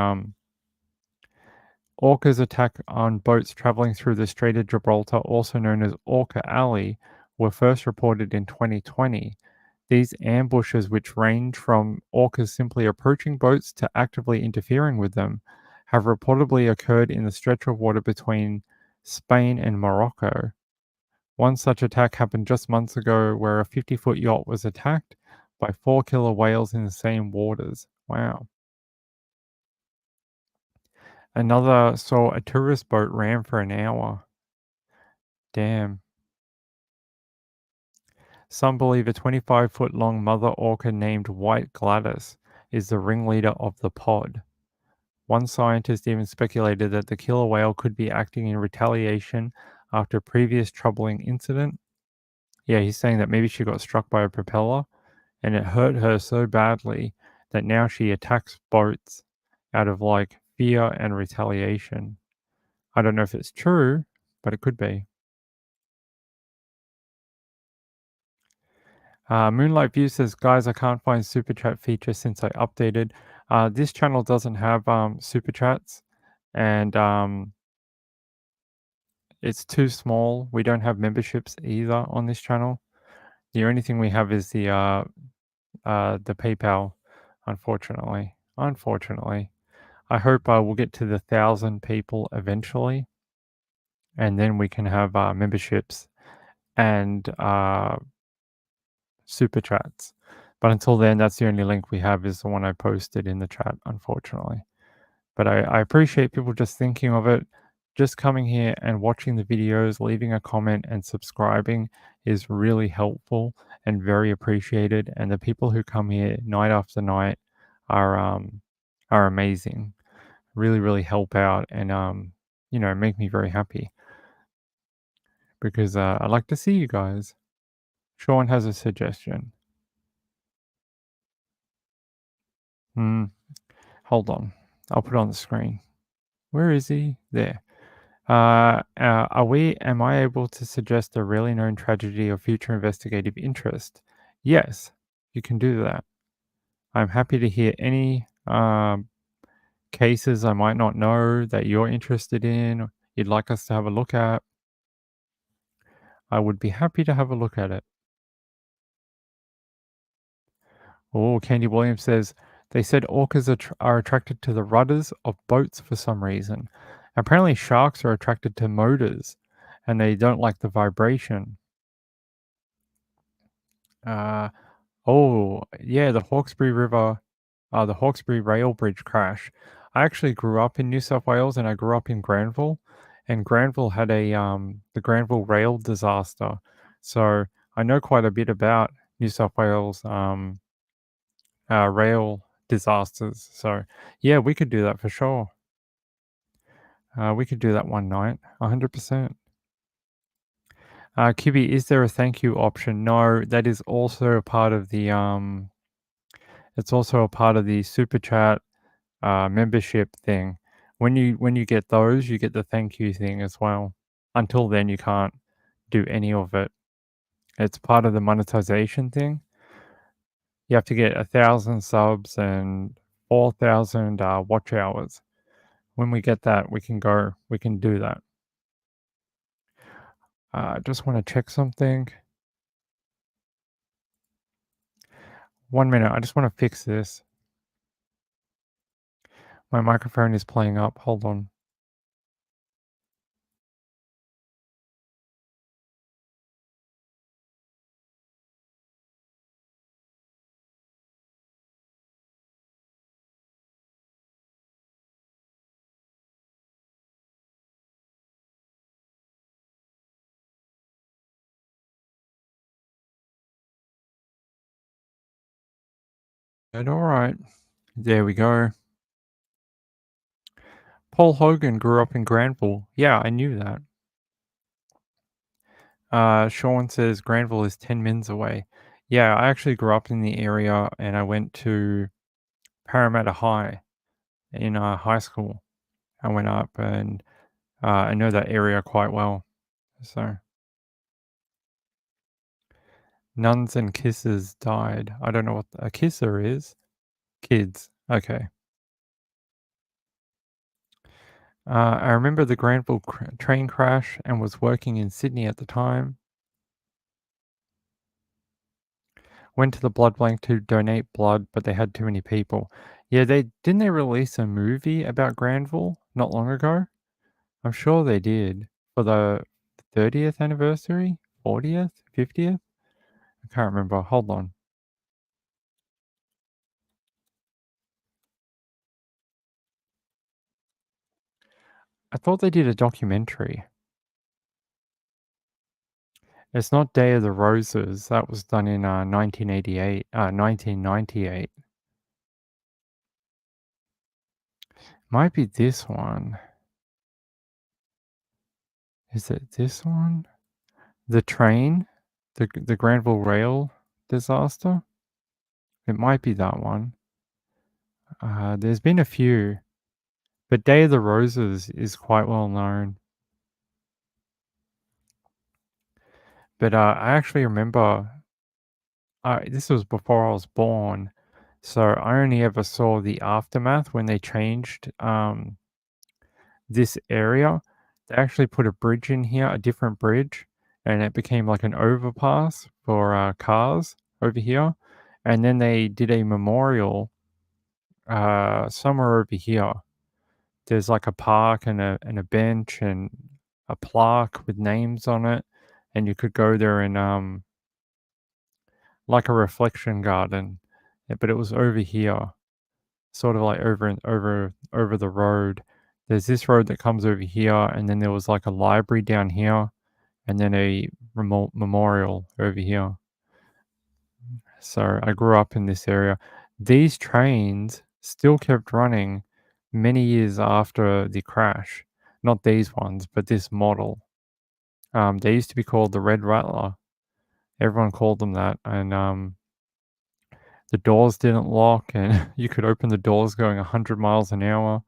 orcas attack on boats traveling through the Strait of Gibraltar, also known as Orca Alley, were first reported in 2020. These ambushes, which range from orcas simply approaching boats to actively interfering with them, have reportedly occurred in the stretch of water between Spain and Morocco. One such attack happened just months ago where a 50-foot yacht was attacked by 4 killer whales in the same waters. Wow. Another saw a tourist boat ram for an hour. Damn. Some believe a 25-foot long mother orca named White Gladys is the ringleader of the pod. One scientist even speculated that the killer whale could be acting in retaliation after a previous troubling incident. Yeah, he's saying that maybe she got struck by a propeller and it hurt her so badly that now she attacks boats out of like fear and retaliation. I don't know if it's true, but it could be. Moonlight View says, guys, I can't find super chat feature since I updated. This channel doesn't have super chats, and it's too small. We don't have memberships either on this channel. The only thing we have is the PayPal, unfortunately. Unfortunately. I hope we'll get to the 1,000 people eventually, and then we can have memberships and super chats. But until then, that's the only link we have is the one I posted in the chat, unfortunately. But I appreciate people just thinking of it. Just coming here and watching the videos, leaving a comment and subscribing is really helpful and very appreciated. And the people who come here night after night are amazing. Really, really help out and make me very happy because I like to see you guys. Sean has a suggestion. Hold on. I'll put it on the screen. Where is he? There. Am I able to suggest a really known tragedy of future investigative interest? Yes, you can do that. I'm happy to hear any cases I might not know that you're interested in, you'd like us to have a look at. I would be happy to have a look at it. Oh, Candy Williams says, they said orcas are attracted to the rudders of boats for some reason. Apparently sharks are attracted to motors and they don't like the vibration. Oh, yeah, the Hawkesbury River, the Hawkesbury Rail Bridge crash. I actually grew up in New South Wales and I grew up in Granville, and Granville had the Granville Rail disaster. So I know quite a bit about New South Wales rail disasters. So yeah, we could do that for sure. We could do that one night, 100%. Kibby, is there a thank you option? No, that is also a part of the it's also a part of the super chat membership thing. When you get those, you get the thank you thing as well. Until then, you can't do any of it. It's part of the monetization thing. You have to get 1,000 subs and 4,000 watch hours. When we get that, we can do that. I just want to check something. 1 minute. I just want to fix this. My microphone is playing up. Hold on. All right. There we go. Paul Hogan grew up in Granville. Yeah, I knew that. Sean says Granville is 10 minutes away. Yeah, I actually grew up in the area and I went to Parramatta High in high school. I went up and I know that area quite well. So, nuns and kisses died. I don't know what a kisser is. Kids. Okay. I remember the Granville train crash and was working in Sydney at the time. Went to the blood bank to donate blood, but they had too many people. Yeah, they release a movie about Granville not long ago? I'm sure they did for the 30th anniversary, 40th, 50th. I can't remember. Hold on. I thought they did a documentary. It's not Day of the Roses. That was done in 1998. Might be this one. Is it this one? The train? The Granville Rail disaster? It might be that one. There's been a few, but Day of the Roses is quite well known. But I actually remember this was before I was born, so I only ever saw the aftermath when they changed this area. They actually put a bridge in here, a different bridge, and it became like an overpass for cars over here. And then they did a memorial somewhere over here. There's like a park and a bench and a plaque with names on it, and you could go there and like a reflection garden, but it was over here, sort of like over the road. There's this road that comes over here, and then there was like a library down here, and then a memorial over here. So I grew up in this area. These trains still kept running many years after the crash. Not these ones, but this model. They used to be called the Red Rattler. Everyone called them that, and the doors didn't lock, and you could open the doors going 100 miles an hour,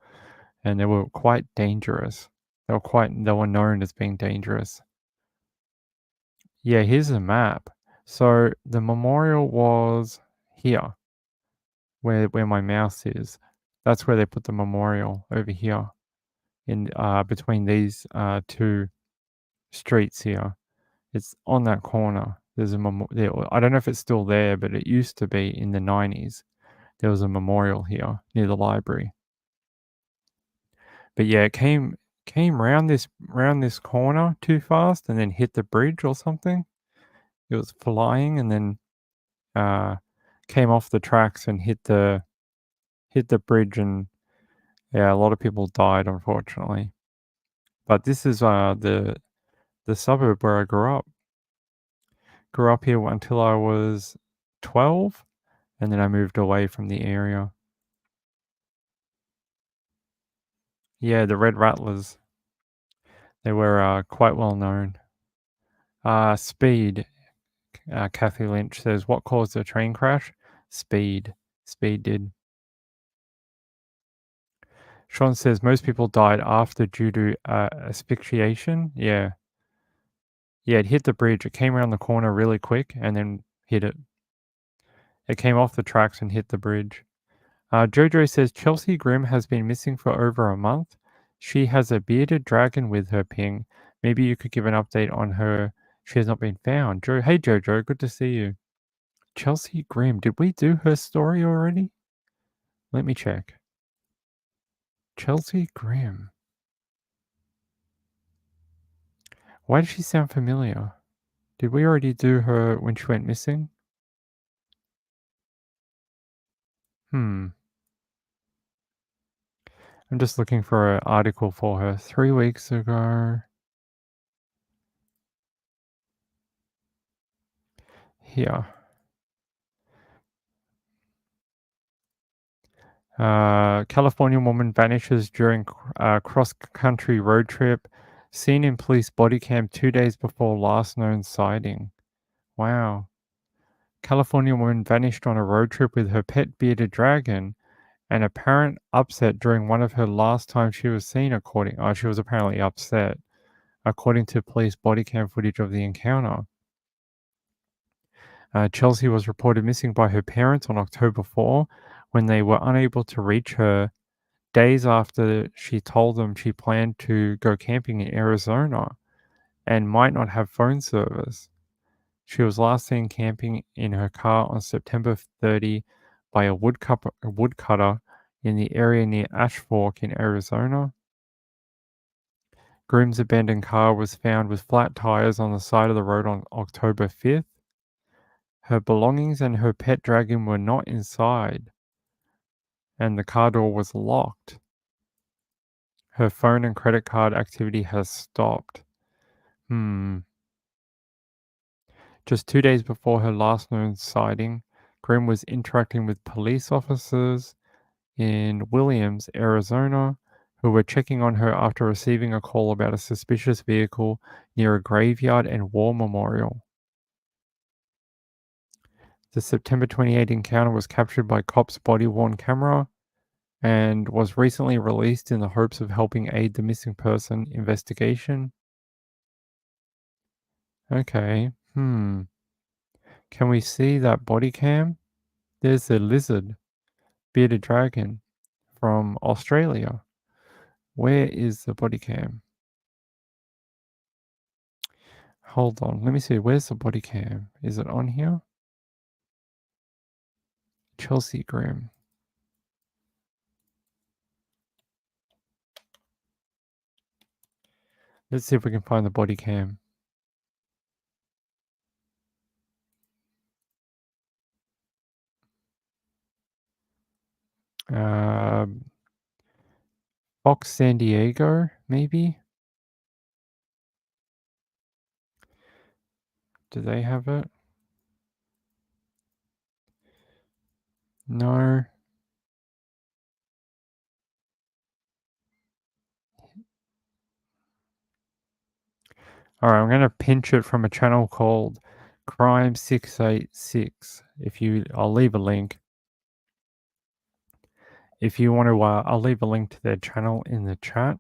and they were quite dangerous. They were known as being dangerous. Yeah, here's a map. So the memorial was here, where my mouse is. That's where they put the memorial, over here, in between these two streets here. It's on that corner. There's I don't know if it's still there, but it used to be in the 90s. There was a memorial here near the library. But yeah, it came round this corner too fast and then hit the bridge or something. It was flying and then came off the tracks and hit the bridge, and yeah, a lot of people died, unfortunately. But this is the suburb where I grew up. Grew up here until I was 12, and then I moved away from the area. Yeah, the Red Rattlers. They were quite well known. Speed. Kathy Lynch says, "What caused the train crash?" Speed. Speed did. Sean says most people died after due to asphyxiation. Yeah. Yeah, it hit the bridge. It came around the corner really quick and then hit it. It came off the tracks and hit the bridge. Jojo says Chelsea Grimm has been missing for over a month. She has a bearded dragon with her, Ping. Maybe you could give an update on her. She has not been found. Hey Jojo, good to see you. Chelsea Grimm, did we do her story already? Let me check. Chelsea Grimm. Why does she sound familiar? Did we already do her when she went missing? I'm just looking for an article for her. 3 weeks ago. Here. California woman vanishes during cross-country road trip. Seen in police body cam 2 days before last known sighting. Wow. California woman vanished on a road trip with her pet bearded dragon. An apparent upset during one of her last times she was seen, she was apparently upset, according to police body cam footage of the encounter. Chelsea was reported missing by her parents on October 4 when they were unable to reach her days after she told them she planned to go camping in Arizona and might not have phone service. She was last seen camping in her car on September 30 by a woodcutter in the area near Ash Fork in Arizona. Grimm's abandoned car was found with flat tires on the side of the road on October 5th. Her belongings and her pet dragon were not inside, and the car door was locked. Her phone and credit card activity has stopped. Just 2 days before her last known sighting, Grimm was interacting with police officers in Williams, Arizona, who were checking on her after receiving a call about a suspicious vehicle near a graveyard and war memorial. The September 28 encounter was captured by cops' body-worn camera and was recently released in the hopes of helping aid the missing person investigation. Okay, Can we see that body cam? There's the lizard, bearded dragon from Australia. Where is the body cam? Hold on, let me see. Where's the body cam? Is it on here? Chelsea Grim. Let's see if we can find the body cam. Fox San Diego, maybe? Do they have it? No. All right, I'm going to pinch it from a channel called Crime 686. I'll leave a link. If you want to, I'll leave a link to their channel in the chat.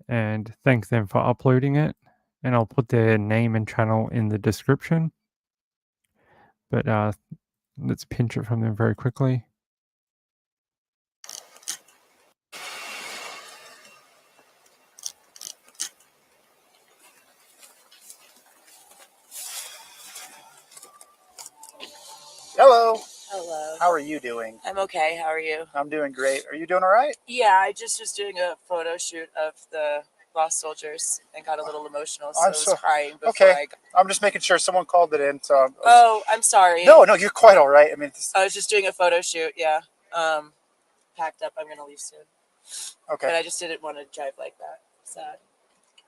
And thank them for uploading it. And I'll put their name and channel in the description. But let's pinch it from them very quickly. Hello. Hello. How are you doing? I'm okay. How are you? I'm doing great. Are you doing all right? Yeah, I just was doing a photo shoot of the lost soldiers and got a little emotional, so I was crying before okay. I'm just making sure someone called it in. So I'm sorry. No, you're quite all right. I mean, I was just doing a photo shoot. Yeah. Packed up. I'm gonna leave soon. Okay. But I just didn't want to drive like that. Sad.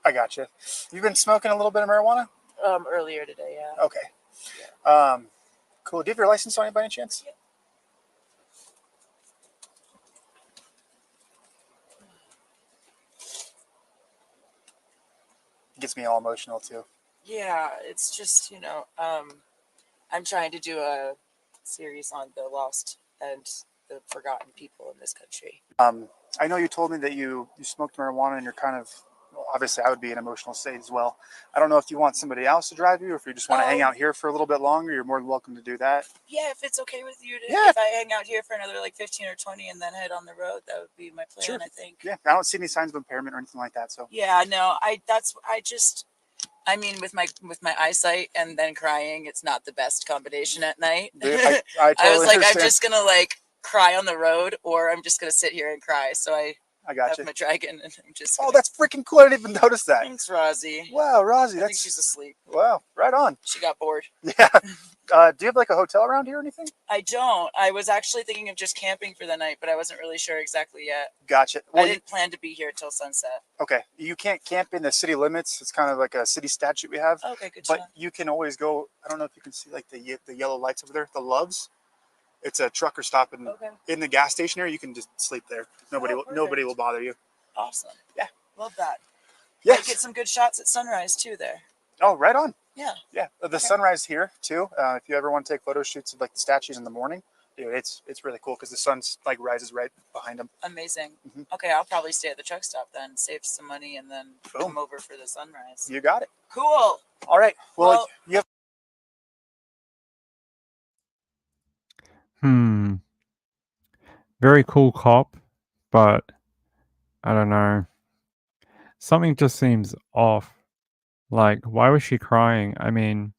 I got you. You've been smoking a little bit of marijuana? Earlier today. Yeah. Okay. Yeah. Cool. Do you have your license on you by any chance? Yeah. It gets me all emotional too. Yeah, it's just I'm trying to do a series on the lost and the forgotten people in this country. I know you told me that you smoked marijuana and you're kind of, well, obviously I would be in an emotional state as well. I don't know if you want somebody else to drive you or if you just want to hang out here for a little bit longer, you're more than welcome to do that. Yeah, if it's okay with you Yeah. if I hang out here for another like 15 or 20 and then head on the road, that would be my plan, Sure. I think. Yeah, I don't see any signs of impairment or anything like that, so. Yeah, no, I mean with my eyesight and then crying, it's not the best combination at night. Dude, I totally I was like, understand. I'm just gonna like cry on the road or I'm just gonna sit here and cry. So I got have you. my dragon and I'm just Oh, that's freaking cool. I didn't even notice that. Thanks, Rosie. Wow, Rosie, I that's think she's asleep. Wow, right on. She got bored. Yeah. Do you have like a hotel around here or anything? I don't. I was actually thinking of just camping for the night, but I wasn't really sure exactly yet. Gotcha. Well, I didn't plan to be here till sunset. Okay. You can't camp in the city limits. It's kind of like a city statute we have. Okay, good. But you can always go. I don't know if you can see like the yellow lights over there, the Loves. It's a trucker stop in the gas station area. You can just sleep there. Nobody will bother you. Awesome. Yeah. Love that. Yes. I get some good shots at sunrise too there. Oh, right on. Yeah. Yeah. The sunrise here too. If you ever want to take photo shoots of like the statues in the morning, dude, it's really cool because the sun's like rises right behind them. Amazing. Okay, I'll probably stay at the truck stop then, save some money, and then come over for the sunrise. You got it. Cool. All right. Well, you have. Very cool cop, but I don't know. Something just seems off. Like, why was she crying? I mean,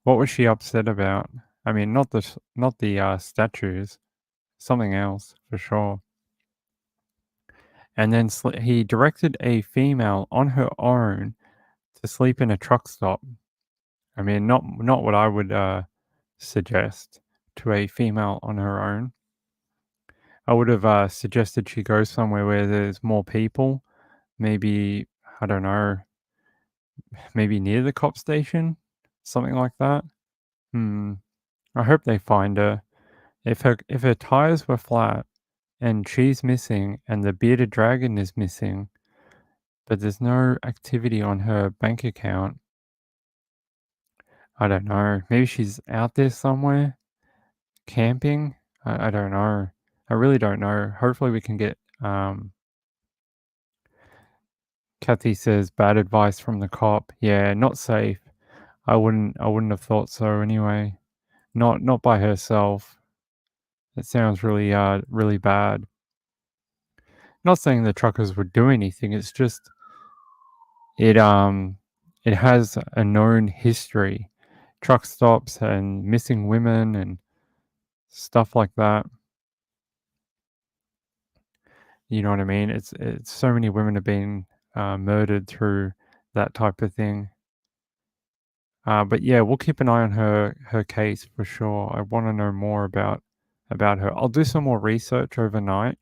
what was she upset about? I mean, not the statues, something else for sure. And then he directed a female on her own to sleep in a truck stop. I mean, not what I would suggest to a female on her own. I would have suggested she go somewhere where there's more people. Maybe, I don't know, maybe near the cop station, something like that. I hope they find her. If her tires were flat and she's missing and the bearded dragon is missing, but there's no activity on her bank account, I don't know. Maybe she's out there somewhere camping. I don't know. I really don't know. Hopefully we can get Kathy says bad advice from the cop. Yeah, not safe. I wouldn't have thought so anyway. Not by herself. It sounds really bad. Not saying the truckers would do anything. It's just it has a known history, truck stops and missing women and stuff like that. You know what I mean? It's so many women have been murdered through that type of thing. But yeah, we'll keep an eye on her case for sure. I want to know more about her. I'll do some more research overnight,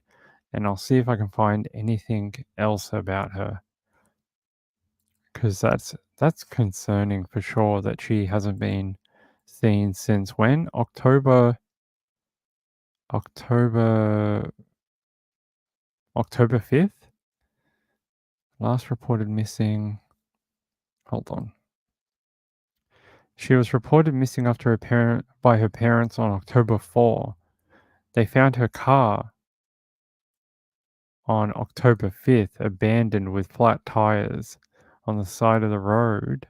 and I'll see if I can find anything else about her. Because that's concerning for sure that she hasn't been seen since when? October 5th? Last reported missing. Hold on. She was reported missing after by her parents on October 4. They found her car on October 5th abandoned with flat tires on the side of the road.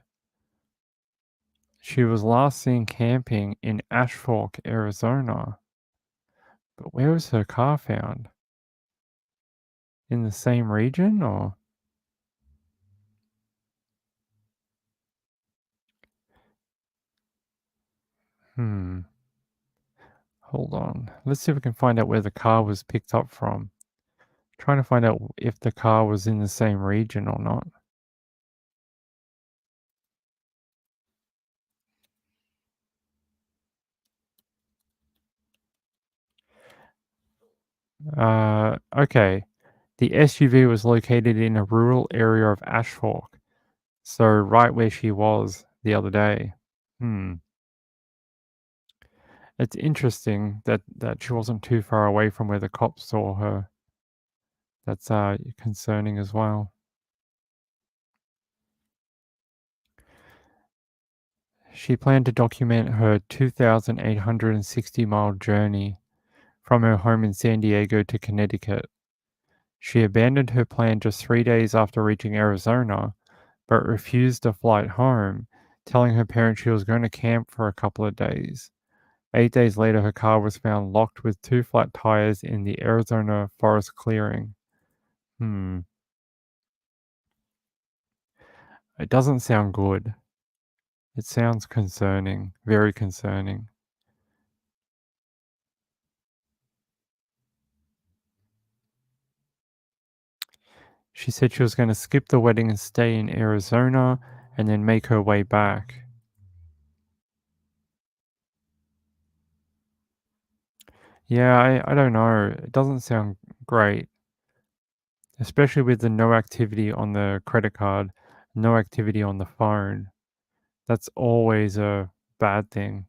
She was last seen camping in Ash Fork, Arizona. But where was her car found? In the same region or? Hold on. Let's see if we can find out where the car was picked up from. Trying to find out if the car was in the same region or not. Okay. The SUV was located in a rural area of Ash Fork. So right where she was the other day. It's interesting that she wasn't too far away from where the cops saw her. That's concerning as well. She planned to document her 2,860-mile journey from her home in San Diego to Connecticut. She abandoned her plan just 3 days after reaching Arizona, but refused a flight home, telling her parents she was going to camp for a couple of days. 8 days later, her car was found locked with 2 flat tires in the Arizona forest clearing. It doesn't sound good. It sounds concerning, very concerning. She said she was going to skip the wedding and stay in Arizona and then make her way back. Yeah, I don't know. It doesn't sound great. Especially with the no activity on the credit card, no activity on the phone. That's always a bad thing.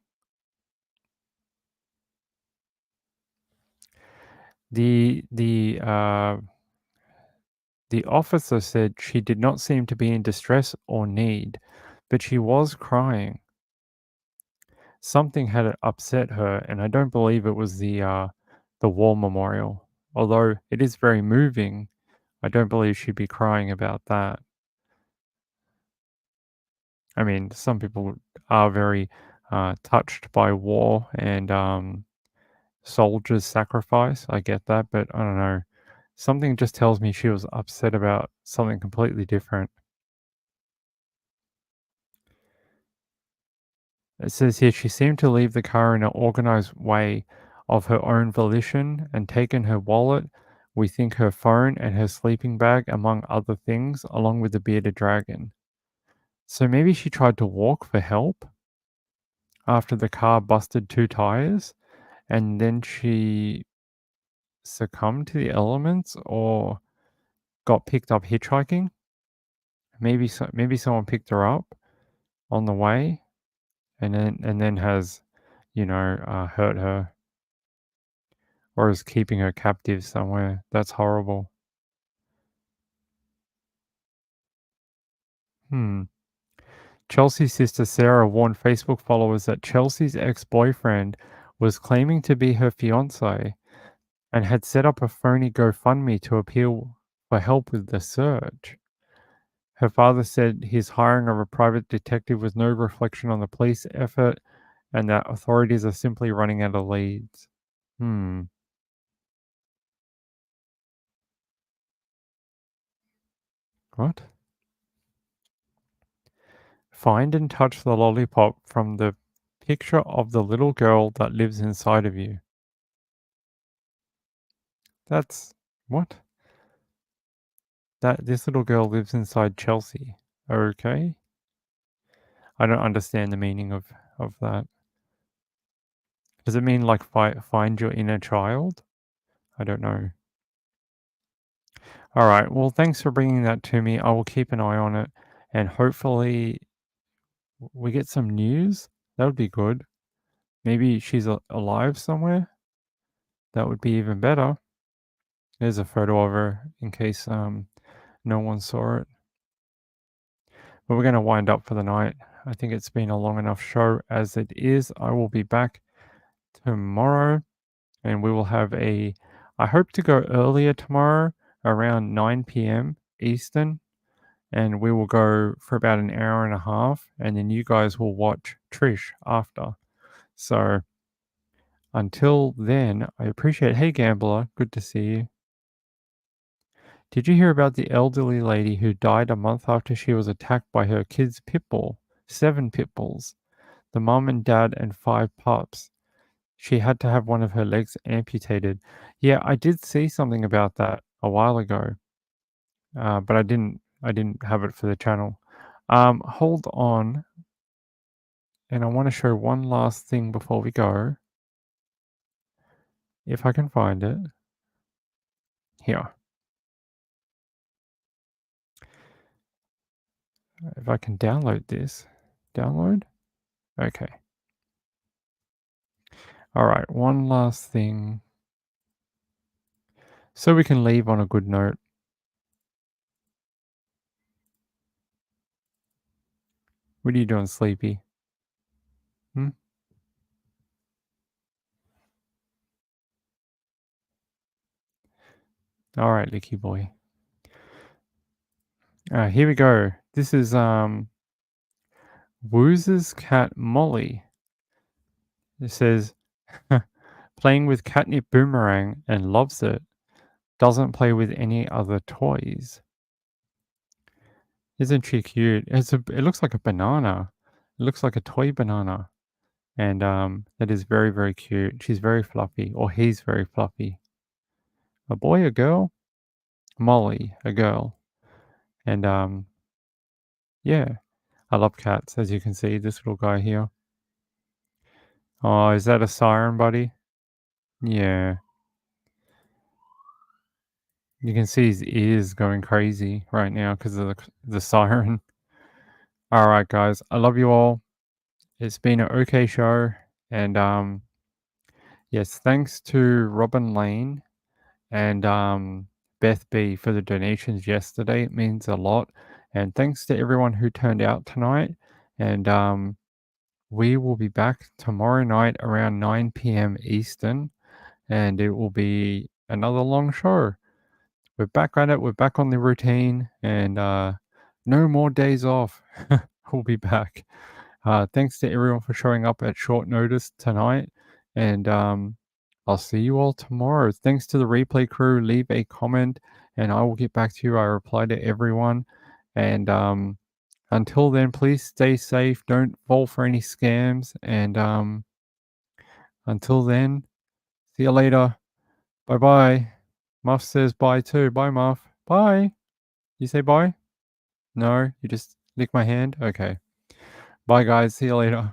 The officer said she did not seem to be in distress or need, but she was crying. Something had upset her, and I don't believe it was the war memorial. Although it is very moving, I don't believe she'd be crying about that. I mean, some people are very touched by war and soldiers' sacrifice. I get that, but I don't know. Something just tells me she was upset about something completely different. It says here she seemed to leave the car in an organized way of her own volition and taken her wallet, we think her phone and her sleeping bag, among other things, along with the bearded dragon. So maybe she tried to walk for help after the car busted 2 tires and then she succumbed to the elements or got picked up hitchhiking. Maybe someone picked her up on the way and then has, hurt her or is keeping her captive somewhere. That's horrible. Chelsea's sister Sarah warned Facebook followers that Chelsea's ex-boyfriend was claiming to be her fiancé and had set up a phony GoFundMe to appeal for help with the search. Her father said his hiring of a private detective was no reflection on the police effort and that authorities are simply running out of leads. What? Find and touch the lollipop from the picture of the little girl that lives inside of you. That's what? This little girl lives inside Chelsea. Okay. I don't understand the meaning of that. Does it mean like find your inner child? I don't know. All right. Well, thanks for bringing that to me. I will keep an eye on it, and hopefully we get some news. That would be good. Maybe she's alive somewhere. That would be even better. There's a photo of her in case no one saw it. But we're going to wind up for the night. I think it's been a long enough show as it is. I will be back tomorrow, and we will have I hope to go earlier tomorrow, around 9 p.m. Eastern, and we will go for about an hour and a half, and then you guys will watch Trish after. So until then, I appreciate. Hey, Gambler, good to see you. Did you hear about the elderly lady who died a month after she was attacked by her kid's pit bull? 7 pit bulls. The mom and dad and 5 pups. She had to have one of her legs amputated. Yeah, I did see something about that a while ago, but I didn't have it for the channel. Hold on, and I want to show one last thing before we go, if I can find it. Here. If I can download this. Download? Okay. All right, one last thing. So we can leave on a good note. What are you doing, Sleepy? All right, Licky boy. Here we go. This is Wooz's cat Molly. It says, playing with catnip boomerang and loves it. Doesn't play with any other toys. Isn't she cute? It looks like a banana. It looks like a toy banana. And that is very, very cute. She's very fluffy, or he's very fluffy. A boy, a girl? Molly, a girl. And yeah, I love cats, as you can see, this little guy here. Oh, is that a siren, buddy? Yeah. You can see his ears going crazy right now because of the siren. All right, guys. I love you all. It's been an okay show. And yes, thanks to Robin Lane and Beth B for the donations yesterday. It means a lot. And thanks to everyone who turned out tonight. And we will be back tomorrow night around 9 p.m. Eastern. And it will be another long show. We're back at it. We're back on the routine. And no more days off. We'll be back. Thanks to everyone for showing up at short notice tonight. And I'll see you all tomorrow. Thanks to the replay crew. Leave a comment and I will get back to you. I reply to everyone. And until then, please stay safe. Don't fall for any scams. And until then, see you later. Bye-bye. Muff says bye too. Bye, Muff. Bye. You say bye? No? You just lick my hand? Okay. Bye, guys. See you later.